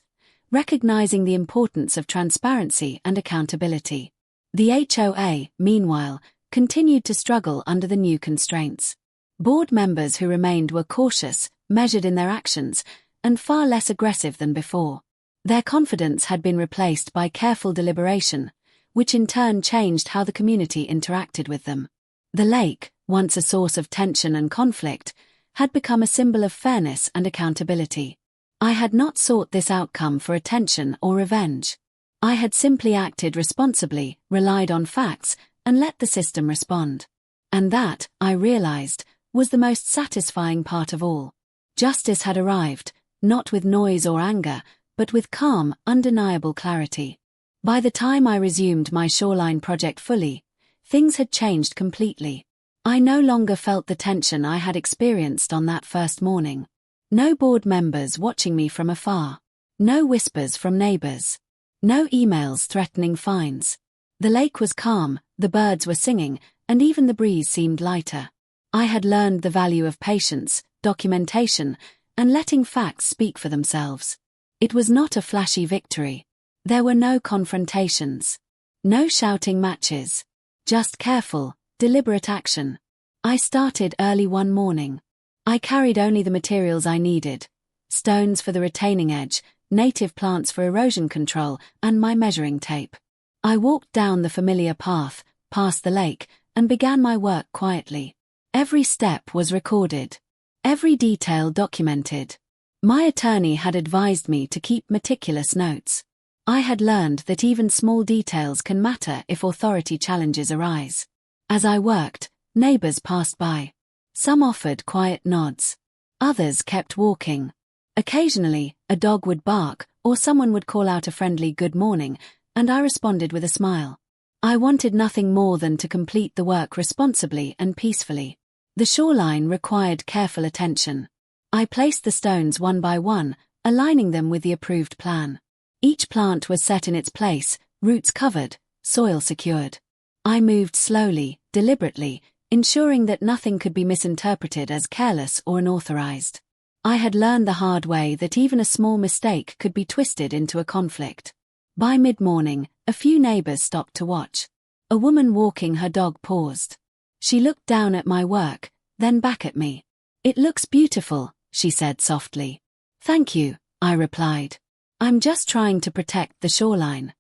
recognizing the importance of transparency and accountability. The HOA, meanwhile, continued to struggle under the new constraints. Board members who remained were cautious, measured in their actions, and far less aggressive than before. Their confidence had been replaced by careful deliberation, which in turn changed how the community interacted with them. The lake, once a source of tension and conflict, had become a symbol of fairness and accountability. I had not sought this outcome for attention or revenge. I had simply acted responsibly, relied on facts, and let the system respond. And that, I realized, was the most satisfying part of all. Justice had arrived, not with noise or anger, but with calm, undeniable clarity. By the time I resumed my shoreline project fully, things had changed completely. I no longer felt the tension I had experienced on that first morning. No board members watching me from afar. No whispers from neighbors. No emails threatening fines. The lake was calm, the birds were singing, and even the breeze seemed lighter. I had learned the value of patience, documentation, and letting facts speak for themselves. It was not a flashy victory. There were no confrontations. No shouting matches. Just careful, deliberate action. I started early one morning. I carried only the materials I needed. Stones for the retaining edge, native plants for erosion control, and my measuring tape. I walked down the familiar path, past the lake, and began my work quietly. Every step was recorded. Every detail documented. My attorney had advised me to keep meticulous notes. I had learned that even small details can matter if authority challenges arise. As I worked, neighbors passed by. Some offered quiet nods. Others kept walking. Occasionally, a dog would bark, or someone would call out a friendly good morning, and I responded with a smile. I wanted nothing more than to complete the work responsibly and peacefully. The shoreline required careful attention. I placed the stones one by one, aligning them with the approved plan. Each plant was set in its place, Roots covered, soil secured. I moved slowly, deliberately, ensuring that nothing could be misinterpreted as careless or unauthorized. I had learned the hard way that even a small mistake could be twisted into a conflict. By mid-morning, a few neighbors stopped to watch. A woman walking her dog paused. She looked down at my work, then back at me. "It looks beautiful," she said softly. "Thank you," I replied. "I'm just trying to protect the shoreline."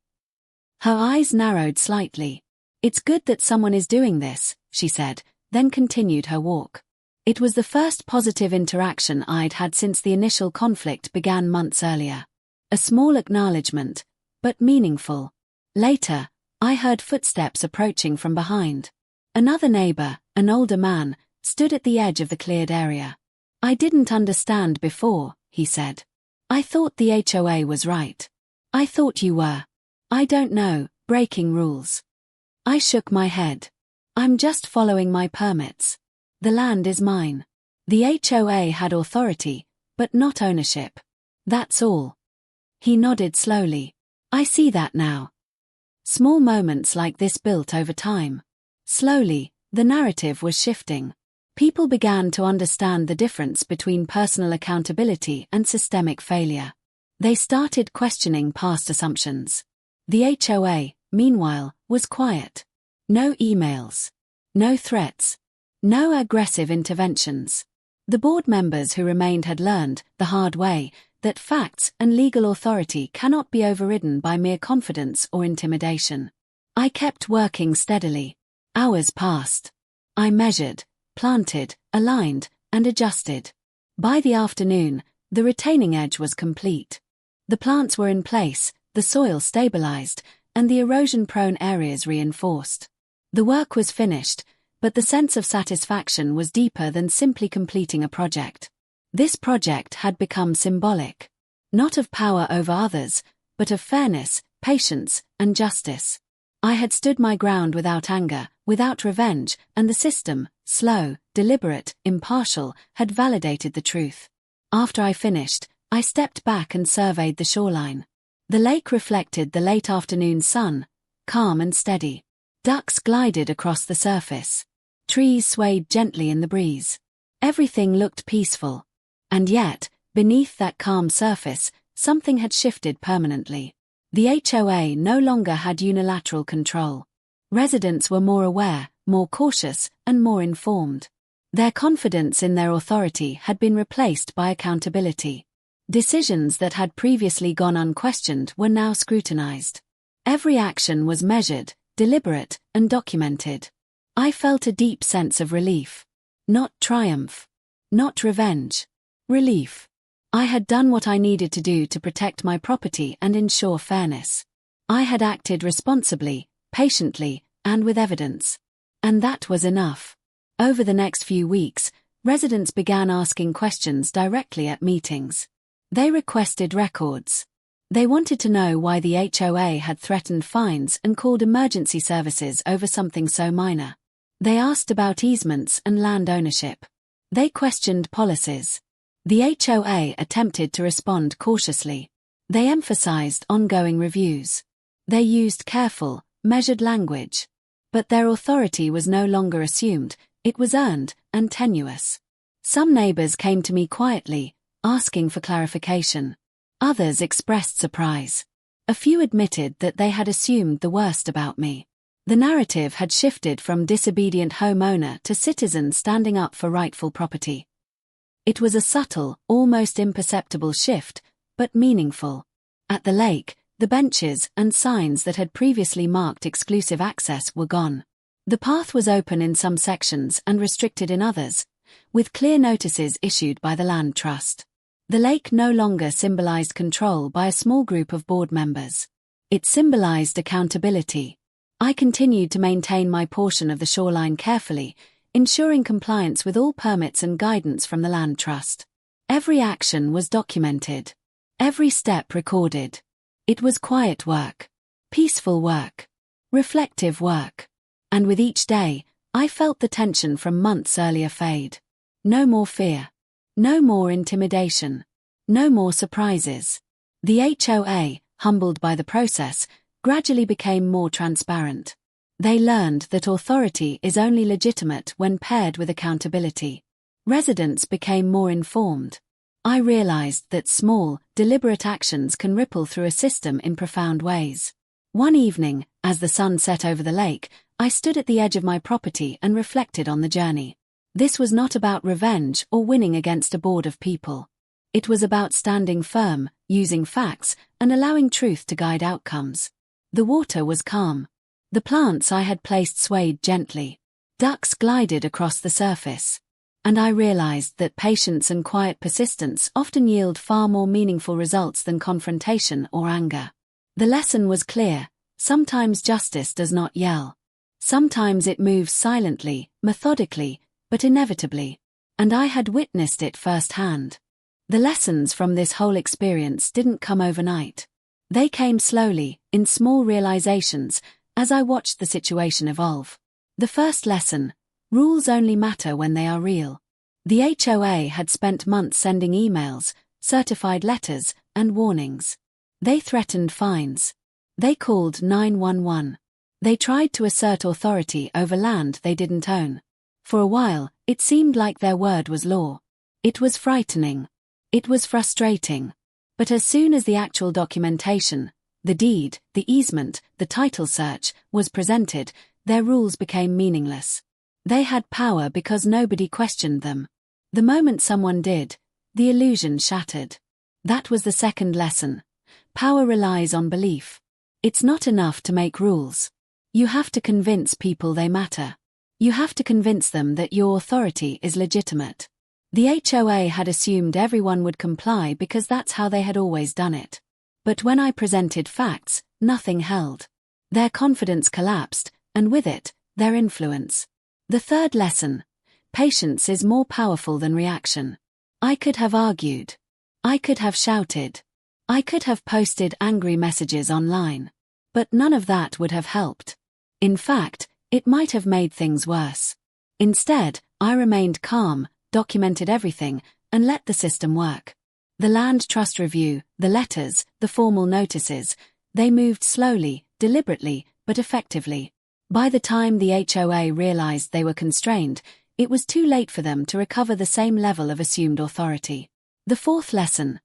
Her eyes narrowed slightly. "It's good that someone is doing this," she said, then continued her walk. It was the first positive interaction I'd had since the initial conflict began months earlier. A small acknowledgement, but meaningful. Later, I heard footsteps approaching from behind. Another neighbor, an older man, stood at the edge of the cleared area. "I didn't understand before," he said. "I thought the HOA was right. I thought you were. I don't know, breaking rules." I shook my head. "I'm just following my permits. The land is mine. The HOA had authority, but not ownership. That's all." He nodded slowly. "I see that now." Small moments like this built over time. Slowly, the narrative was shifting. People began to understand the difference between personal accountability and systemic failure. They started questioning past assumptions. The HOA, meanwhile, was quiet. No emails. No threats. No aggressive interventions. The board members who remained had learned, the hard way, that facts and legal authority cannot be overridden by mere confidence or intimidation. I kept working steadily. Hours passed. I measured, planted, aligned, and adjusted. By the afternoon, the retaining edge was complete. The plants were in place, the soil stabilized, and the erosion-prone areas reinforced. The work was finished, but the sense of satisfaction was deeper than simply completing a project. This project had become symbolic. Not of power over others, but of fairness, patience, and justice. I had stood my ground without anger, without revenge, and the system, slow, deliberate, impartial, had validated the truth. After I finished, I stepped back and surveyed the shoreline. The lake reflected the late afternoon sun, calm and steady. Ducks glided across the surface. Trees swayed gently in the breeze. Everything looked peaceful. And yet, beneath that calm surface, something had shifted permanently. The HOA no longer had unilateral control. Residents were more aware, more cautious, and more informed. Their confidence in their authority had been replaced by accountability. Decisions that had previously gone unquestioned were now scrutinized. Every action was measured, deliberate, and documented. I felt a deep sense of relief. Not triumph. Not revenge. Relief. I had done what I needed to do to protect my property and ensure fairness. I had acted responsibly, patiently, and with evidence. And that was enough. Over the next few weeks, residents began asking questions directly at meetings. They requested records. They wanted to know why the HOA had threatened fines and called emergency services over something so minor. They asked about easements and land ownership. They questioned policies. The HOA attempted to respond cautiously. They emphasized ongoing reviews. They used careful, measured language. But their authority was no longer assumed, it was earned and tenuous. Some neighbors came to me quietly, asking for clarification. Others expressed surprise. A few admitted that they had assumed the worst about me. The narrative had shifted from disobedient homeowner to citizen standing up for rightful property. It was a subtle, almost imperceptible shift, but meaningful. At the lake, the benches and signs that had previously marked exclusive access were gone. The path was open in some sections and restricted in others, with clear notices issued by the land trust. The lake no longer symbolized control by a small group of board members. It symbolized accountability. I continued to maintain my portion of the shoreline carefully, ensuring compliance with all permits and guidance from the land trust. Every action was documented. Every step recorded. It was quiet work. Peaceful work. Reflective work. And with each day, I felt the tension from months earlier fade. No more fear. No more intimidation. No more surprises. The HOA, humbled by the process, gradually became more transparent. They learned that authority is only legitimate when paired with accountability. Residents became more informed. I realized that small, deliberate actions can ripple through a system in profound ways. One evening, as the sun set over the lake, I stood at the edge of my property and reflected on the journey. This was not about revenge or winning against a board of people. It was about standing firm, using facts, and allowing truth to guide outcomes. The water was calm. The plants I had placed swayed gently. Ducks glided across the surface. And I realized that patience and quiet persistence often yield far more meaningful results than confrontation or anger. The lesson was clear: sometimes justice does not yell. Sometimes it moves silently, methodically, but inevitably. And I had witnessed it firsthand. The lessons from this whole experience didn't come overnight. They came slowly, in small realizations, as I watched the situation evolve. The first lesson: rules only matter when they are real. The HOA had spent months sending emails, certified letters, and warnings. They threatened fines. They called 911. They tried to assert authority over land they didn't own. For a while, it seemed like their word was law. It was frightening. It was frustrating. But as soon as the actual documentation, the deed, the easement, the title search, was presented, their rules became meaningless. They had power because nobody questioned them. The moment someone did, the illusion shattered. That was the second lesson. Power relies on belief. It's not enough to make rules. You have to convince people they matter. You have to convince them that your authority is legitimate. The HOA had assumed everyone would comply because that's how they had always done it. But when I presented facts, nothing held. Their confidence collapsed, and with it, their influence. The third lesson: patience is more powerful than reaction. I could have argued. I could have shouted. I could have posted angry messages online. But none of that would have helped. In fact, it might have made things worse. Instead, I remained calm, documented everything, and let the system work. The land trust review, the letters, the formal notices, they moved slowly, deliberately, but effectively. By the time the HOA realized they were constrained, it was too late for them to recover the same level of assumed authority. The fourth lesson: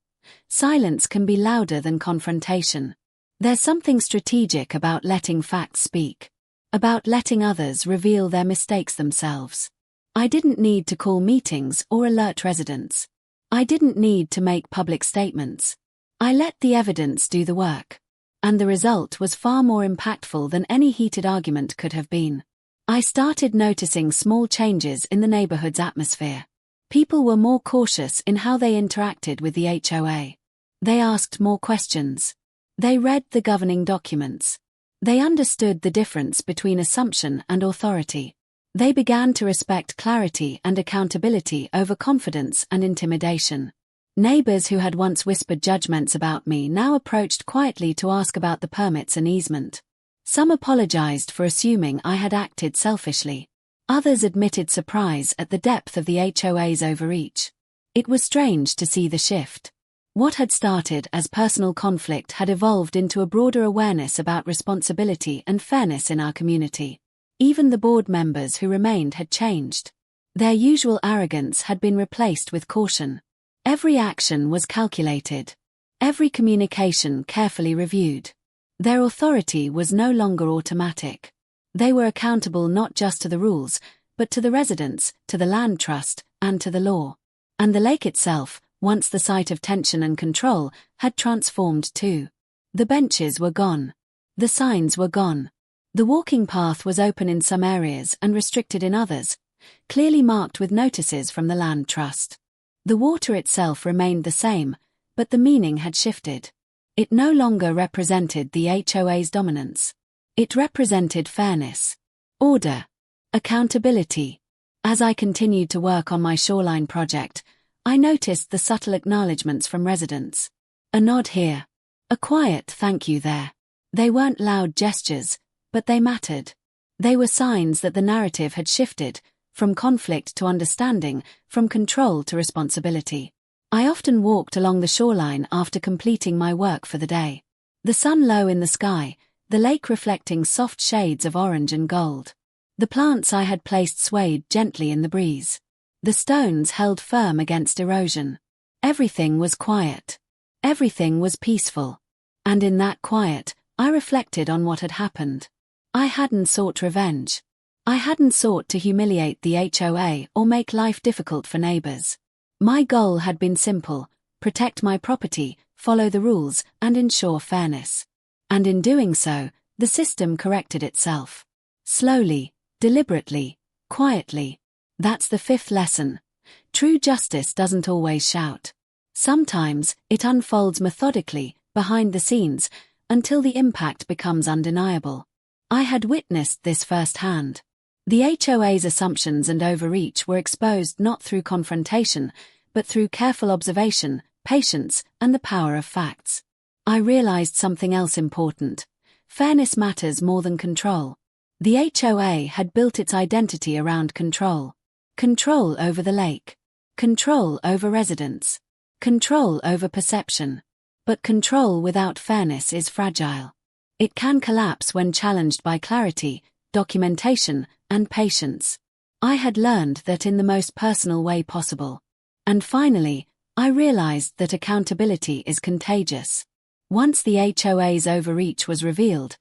silence can be louder than confrontation. There's something strategic about letting facts speak. About letting others reveal their mistakes themselves. I didn't need to call meetings or alert residents. I didn't need to make public statements. I let the evidence do the work. And the result was far more impactful than any heated argument could have been. I started noticing small changes in the neighborhood's atmosphere. People were more cautious in how they interacted with the HOA. They asked more questions. They read the governing documents. They understood the difference between assumption and authority. They began to respect clarity and accountability over confidence and intimidation. Neighbors who had once whispered judgments about me now approached quietly to ask about the permits and easement. Some apologized for assuming I had acted selfishly. Others admitted surprise at the depth of the HOA's overreach. It was strange to see the shift. What had started as personal conflict had evolved into a broader awareness about responsibility and fairness in our community. Even the board members who remained had changed. Their usual arrogance had been replaced with caution. Every action was calculated. Every communication carefully reviewed. Their authority was no longer automatic. They were accountable not just to the rules, but to the residents, to the land trust, and to the law. And the lake itself, once the site of tension and control, had transformed too. The benches were gone. The signs were gone. The walking path was open in some areas and restricted in others, clearly marked with notices from the land trust. The water itself remained the same, but the meaning had shifted. It no longer represented the HOA's dominance. It represented fairness, order, accountability. As I continued to work on my shoreline project, I noticed the subtle acknowledgements from residents. A nod here. A quiet thank you there. They weren't loud gestures, but they mattered. They were signs that the narrative had shifted, from conflict to understanding, from control to responsibility. I often walked along the shoreline after completing my work for the day. The sun low in the sky, the lake reflecting soft shades of orange and gold. The plants I had placed swayed gently in the breeze. The stones held firm against erosion. Everything was quiet. Everything was peaceful. And in that quiet, I reflected on what had happened. I hadn't sought revenge. I hadn't sought to humiliate the HOA or make life difficult for neighbors. My goal had been simple: protect my property, follow the rules, and ensure fairness. And in doing so, the system corrected itself. Slowly, deliberately, quietly. That's the fifth lesson. True justice doesn't always shout. Sometimes, it unfolds methodically, behind the scenes, until the impact becomes undeniable. I had witnessed this firsthand. The HOA's assumptions and overreach were exposed not through confrontation, but through careful observation, patience, and the power of facts. I realized something else important. Fairness matters more than control. The HOA had built its identity around control. Control over the lake. Control over residents. Control over perception. But control without fairness is fragile. It can collapse when challenged by clarity, documentation, and patience. I had learned that in the most personal way possible. And finally, I realized that accountability is contagious. Once the HOA's overreach was revealed,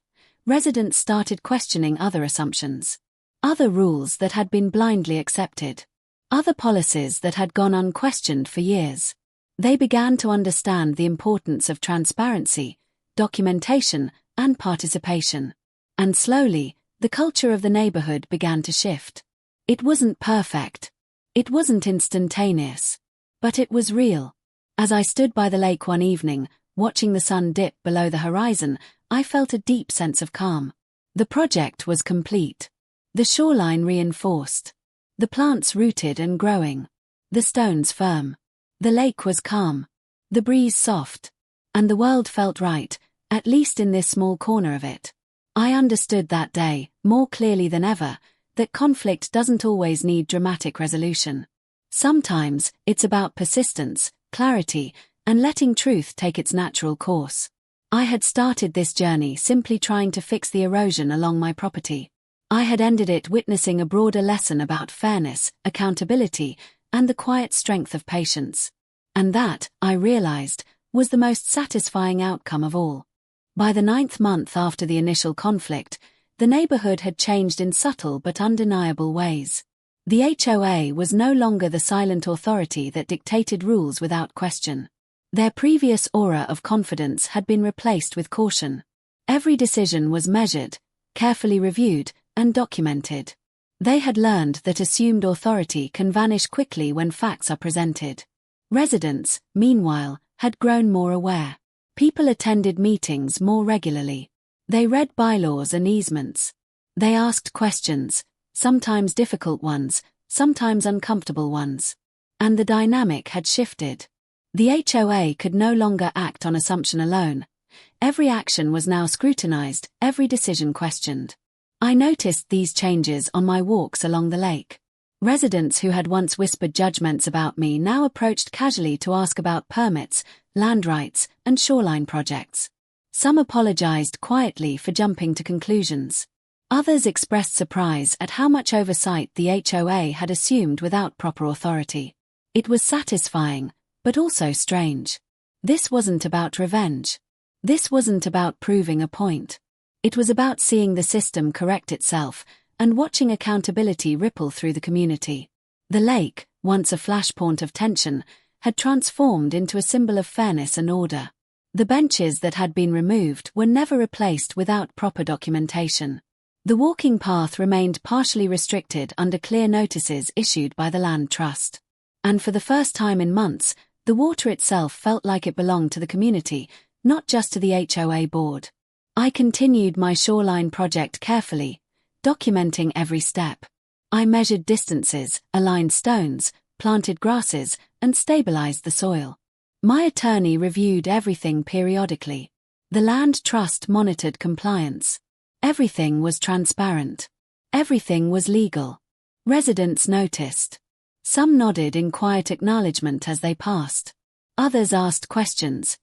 residents started questioning other assumptions. Other rules that had been blindly accepted. Other policies that had gone unquestioned for years. They began to understand the importance of transparency, documentation, and participation. And slowly, the culture of the neighborhood began to shift. It wasn't perfect. It wasn't instantaneous. But it was real. As I stood by the lake one evening, watching the sun dip below the horizon, I felt a deep sense of calm. The project was complete. The shoreline reinforced. The plants rooted and growing. The stones firm. The lake was calm. The breeze soft. And the world felt right, at least in this small corner of it. I understood that day, more clearly than ever, that conflict doesn't always need dramatic resolution. Sometimes, it's about persistence, clarity, and letting truth take its natural course. I had started this journey simply trying to fix the erosion along my property. I had ended it witnessing a broader lesson about fairness, accountability, and the quiet strength of patience. And that, I realized, was the most satisfying outcome of all. By the 9th month after the initial conflict, the neighborhood had changed in subtle but undeniable ways. The HOA was no longer the silent authority that dictated rules without question. Their previous aura of confidence had been replaced with caution. Every decision was measured, carefully reviewed, and documented. They had learned that assumed authority can vanish quickly when facts are presented. Residents, meanwhile, had grown more aware. People attended meetings more regularly. They read bylaws and easements. They asked questions, sometimes difficult ones, sometimes uncomfortable ones. And the dynamic had shifted. The HOA could no longer act on assumption alone. Every action was now scrutinized, every decision questioned. I noticed these changes on my walks along the lake. Residents who had once whispered judgments about me now approached casually to ask about permits, land rights, and shoreline projects. Some apologized quietly for jumping to conclusions. Others expressed surprise at how much oversight the HOA had assumed without proper authority. It was satisfying, but also strange. This wasn't about revenge. This wasn't about proving a point. It was about seeing the system correct itself and watching accountability ripple through the community. The lake, once a flashpoint of tension, had transformed into a symbol of fairness and order. The benches that had been removed were never replaced without proper documentation. The walking path remained partially restricted under clear notices issued by the Land Trust. And for the first time in months, the water itself felt like it belonged to the community, not just to the HOA board. I continued my shoreline project carefully, documenting every step. I measured distances, aligned stones, planted grasses, and stabilized the soil. My attorney reviewed everything periodically. The Land Trust monitored compliance. Everything was transparent. Everything was legal. Residents noticed. Some nodded in quiet acknowledgement as they passed. Others asked questions,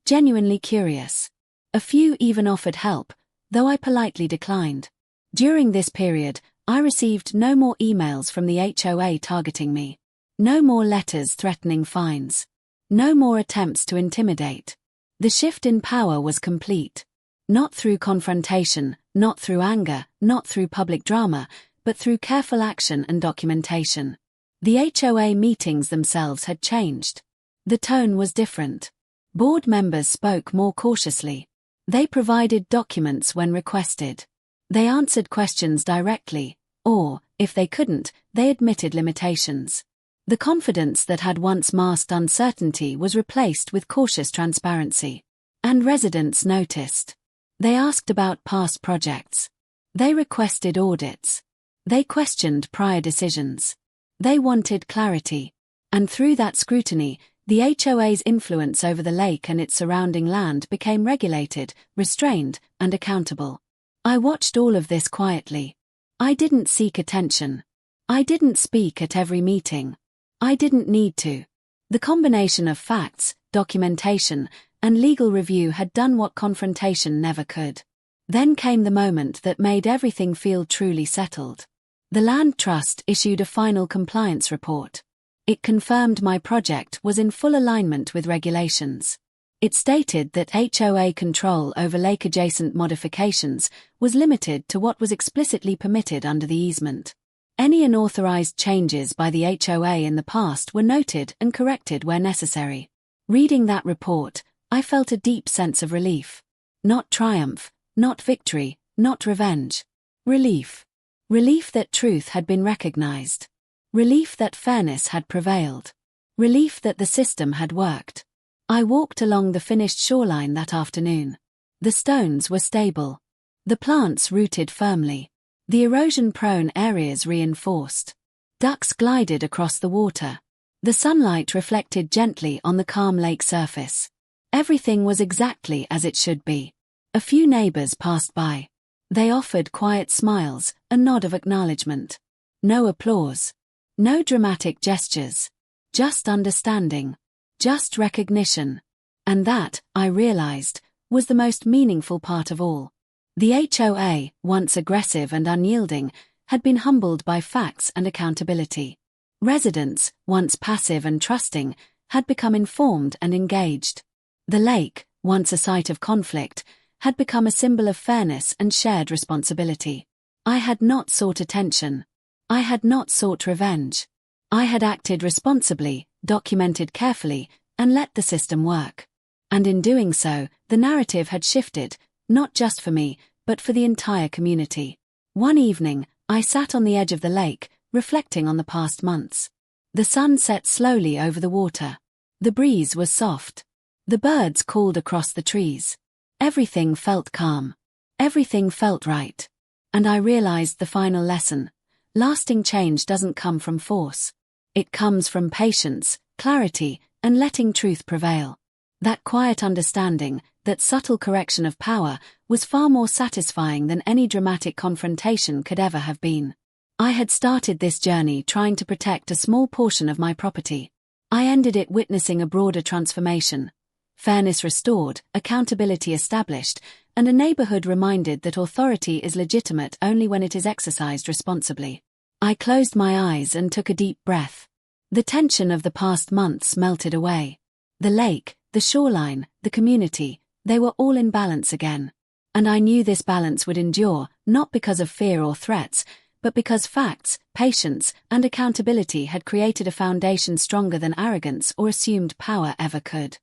genuinely curious. A few even offered help, though I politely declined. During this period, I received no more emails from the HOA targeting me. No more letters threatening fines. No more attempts to intimidate. The shift in power was complete. Not through confrontation, not through anger, not through public drama, but through careful action and documentation. The HOA meetings themselves had changed. The tone was different. Board members spoke more cautiously. They provided documents when requested. They answered questions directly, or, if they couldn't, they admitted limitations. The confidence that had once masked uncertainty was replaced with cautious transparency. And residents noticed. They asked about past projects. They requested audits. They questioned prior decisions. They wanted clarity. And through that scrutiny, the HOA's influence over the lake and its surrounding land became regulated, restrained, and accountable. I watched all of this quietly. I didn't seek attention. I didn't speak at every meeting. I didn't need to. The combination of facts, documentation, and legal review had done what confrontation never could. Then came the moment that made everything feel truly settled. The Land Trust issued a final compliance report. It confirmed my project was in full alignment with regulations. It stated that HOA control over lake-adjacent modifications was limited to what was explicitly permitted under the easement. Any unauthorized changes by the HOA in the past were noted and corrected where necessary. Reading that report, I felt a deep sense of relief. Not triumph, not victory, not revenge. Relief. Relief that truth had been recognized. Relief that fairness had prevailed. Relief that the system had worked. I walked along the finished shoreline that afternoon. The stones were stable. The plants rooted firmly. The erosion-prone areas reinforced. Ducks glided across the water. The sunlight reflected gently on the calm lake surface. Everything was exactly as it should be. A few neighbors passed by. They offered quiet smiles, a nod of acknowledgement. No applause. No dramatic gestures. Just understanding. Just recognition. And that, I realized, was the most meaningful part of all. The HOA, once aggressive and unyielding, had been humbled by facts and accountability. Residents, once passive and trusting, had become informed and engaged. The lake, once a site of conflict, had become a symbol of fairness and shared responsibility. I had not sought attention. I had not sought revenge. I had acted responsibly, documented carefully, and let the system work. And in doing so, the narrative had shifted, not just for me, but for the entire community. One evening, I sat on the edge of the lake, reflecting on the past months. The sun set slowly over the water. The breeze was soft. The birds called across the trees. Everything felt calm. Everything felt right. And I realized the final lesson. Lasting change doesn't come from force. It comes from patience, clarity, and letting truth prevail. That quiet understanding, that subtle correction of power, was far more satisfying than any dramatic confrontation could ever have been. I had started this journey trying to protect a small portion of my property. I ended it witnessing a broader transformation. Fairness restored, accountability established, and a neighborhood reminded that authority is legitimate only when it is exercised responsibly. I closed my eyes and took a deep breath. The tension of the past months melted away. The lake, the shoreline, the community, they were all in balance again. And I knew this balance would endure, not because of fear or threats, but because facts, patience, and accountability had created a foundation stronger than arrogance or assumed power ever could.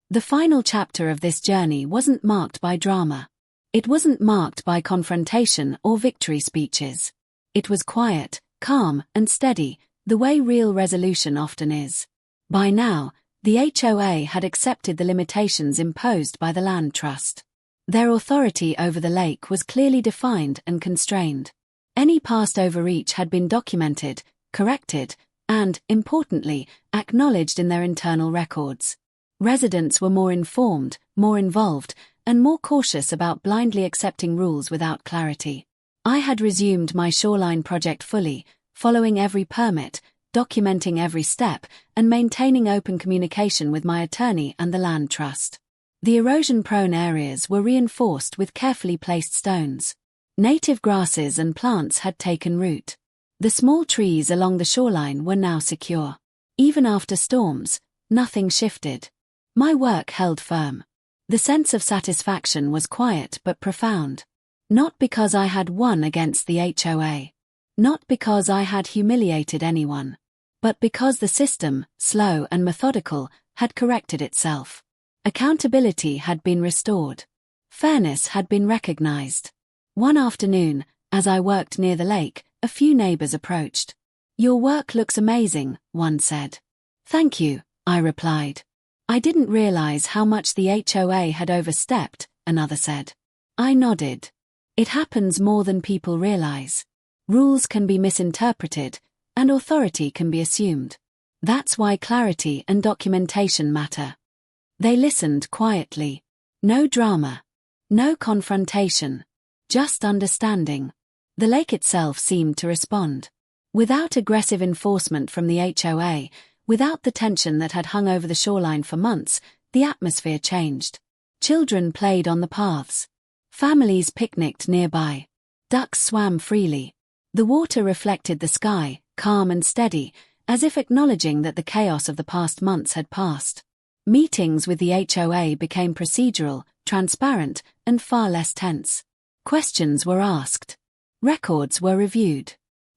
The final chapter of this journey wasn't marked by drama. It wasn't marked by confrontation or victory speeches. It was quiet, calm, and steady, the way real resolution often is. By now, the HOA had accepted the limitations imposed by the Land Trust. Their authority over the lake was clearly defined and constrained. Any past overreach had been documented, corrected, and, importantly, acknowledged in their internal records. Residents were more informed, more involved, and more cautious about blindly accepting rules without clarity. I had resumed my shoreline project fully, following every permit, documenting every step, and maintaining open communication with my attorney and the Land Trust. The erosion-prone areas were reinforced with carefully placed stones. Native grasses and plants had taken root. The small trees along the shoreline were now secure. Even after storms, nothing shifted. My work held firm. The sense of satisfaction was quiet but profound. Not because I had won against the HOA. Not because I had humiliated anyone. But because the system, slow and methodical, had corrected itself. Accountability had been restored. Fairness had been recognized. One afternoon, as I worked near the lake, a few neighbors approached. "Your work looks amazing," one said. "Thank you," I replied. "I didn't realize how much the HOA had overstepped," another said. I nodded. It happens more than people realize. Rules can be misinterpreted, and authority can be assumed. That's why clarity and documentation matter. They listened quietly. No drama. No confrontation. Just understanding. The lake itself seemed to respond. Without aggressive enforcement from the HOA, without the tension that had hung over the shoreline for months, the atmosphere changed. Children played on the paths. Families picnicked nearby. Ducks swam freely. The water reflected the sky, calm and steady, as if acknowledging that the chaos of the past months had passed. Meetings with the HOA became procedural, transparent, and far less tense. Questions were asked. Records were reviewed.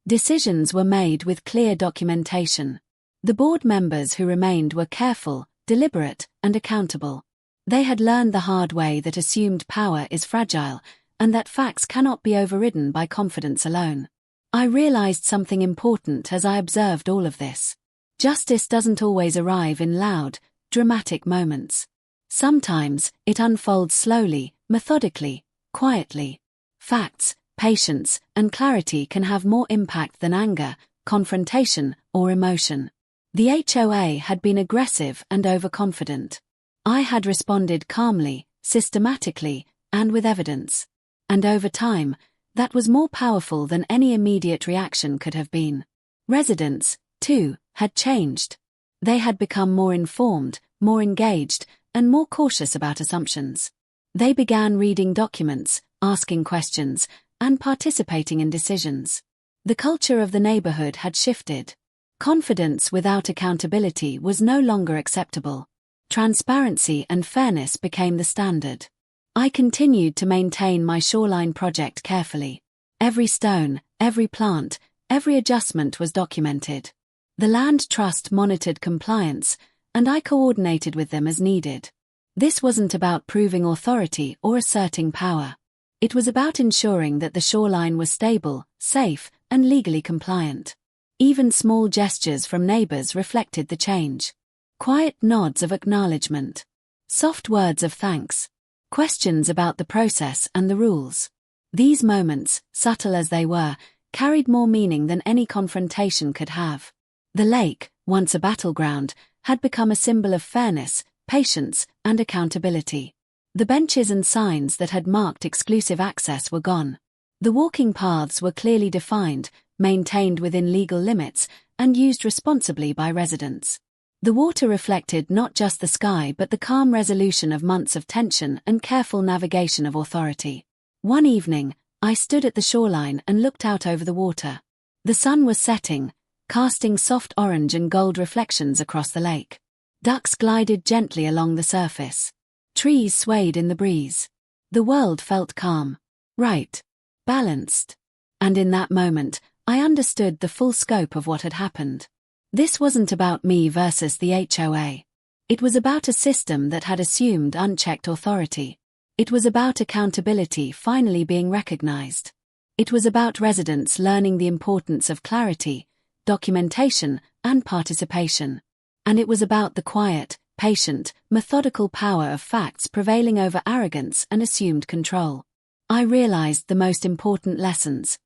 Decisions were made with clear documentation. The board members who remained were careful, deliberate, and accountable. They had learned the hard way that assumed power is fragile, and that facts cannot be overridden by confidence alone. I realized something important as I observed all of this. Justice doesn't always arrive in loud, dramatic moments. Sometimes, it unfolds slowly, methodically, quietly. Facts, patience, and clarity can have more impact than anger, confrontation, or emotion. The HOA had been aggressive and overconfident. I had responded calmly, systematically, and with evidence. And over time, that was more powerful than any immediate reaction could have been. Residents, too, had changed. They had become more informed, more engaged, and more cautious about assumptions. They began reading documents, asking questions, and participating in decisions. The culture of the neighborhood had shifted. Confidence without accountability was no longer acceptable. Transparency and fairness became the standard. I continued to maintain my shoreline project carefully. Every stone, every plant, every adjustment was documented. The Land Trust monitored compliance, and I coordinated with them as needed. This wasn't about proving authority or asserting power. It was about ensuring that the shoreline was stable, safe, and legally compliant. Even small gestures from neighbors reflected the change. Quiet nods of acknowledgement. Soft words of thanks. Questions about the process and the rules. These moments, subtle as they were, carried more meaning than any confrontation could have. The lake, once a battleground, had become a symbol of fairness, patience, and accountability. The benches and signs that had marked exclusive access were gone. The walking paths were clearly defined, maintained within legal limits, and used responsibly by residents. The water reflected not just the sky but the calm resolution of months of tension and careful navigation of authority. One evening, I stood at the shoreline and looked out over the water. The sun was setting, casting soft orange and gold reflections across the lake. Ducks glided gently along the surface. Trees swayed in the breeze. The world felt calm, right, balanced. And in that moment, I understood the full scope of what had happened. This wasn't about me versus the HOA. It was about a system that had assumed unchecked authority. It was about accountability finally being recognized. It was about residents learning the importance of clarity, documentation, and participation. And it was about the quiet, patient, methodical power of facts prevailing over arrogance and assumed control. I realized the most important lessons.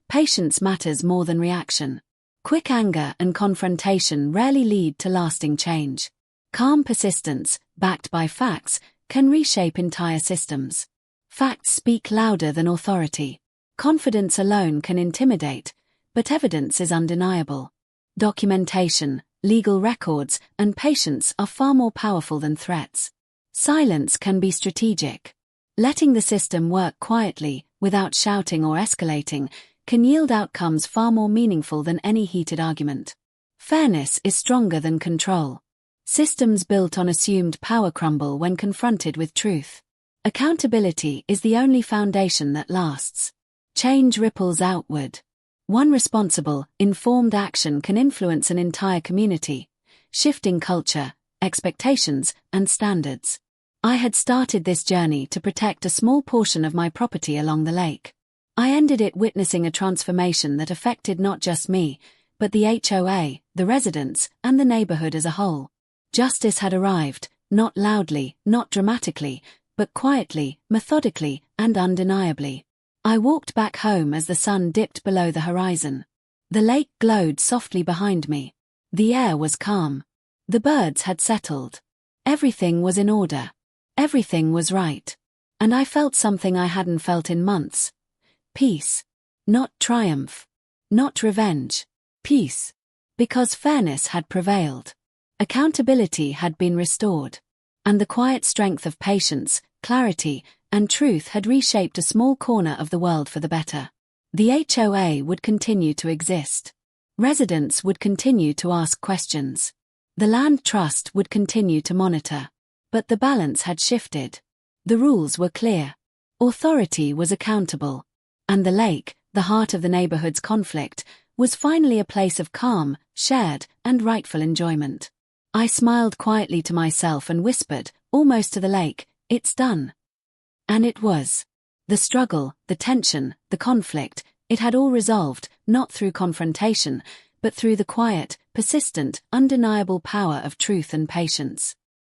Patience matters more than reaction. Quick anger and confrontation rarely lead to lasting change. Calm persistence, backed by facts, can reshape entire systems. Facts speak louder than authority. Confidence alone can intimidate, but evidence is undeniable. Documentation, legal records, and patience are far more powerful than threats. Silence can be strategic. Letting the system work quietly, without shouting or escalating, can yield outcomes far more meaningful than any heated argument. Fairness is stronger than control. Systems built on assumed power crumble when confronted with truth. Accountability is the only foundation that lasts. Change ripples outward. One responsible, informed action can influence an entire community, shifting culture, expectations, and standards. I had started this journey to protect a small portion of my property along the lake. I ended it witnessing a transformation that affected not just me, but the HOA, the residents, and the neighborhood as a whole. Justice had arrived, not loudly, not dramatically, but quietly, methodically, and undeniably. I walked back home as the sun dipped below the horizon. The lake glowed softly behind me. The air was calm. The birds had settled. Everything was in order. Everything was right. And I felt something I hadn't felt in months. Peace. Not triumph. Not revenge. Peace. Because fairness had prevailed. Accountability had been restored. And the quiet strength of patience, clarity, and truth had reshaped a small corner of the world for the better. The HOA would continue to exist. Residents would continue to ask questions. The land trust would continue to monitor. But the balance had shifted. The rules were clear. Authority was accountable. And the lake, the heart of the neighborhood's conflict, was finally a place of calm, shared, and rightful enjoyment. I smiled quietly to myself and whispered, almost to the lake, "It's done." And it was. The struggle, the tension, the conflict, it had all resolved, not through confrontation, but through the quiet, persistent, undeniable power of truth and patience.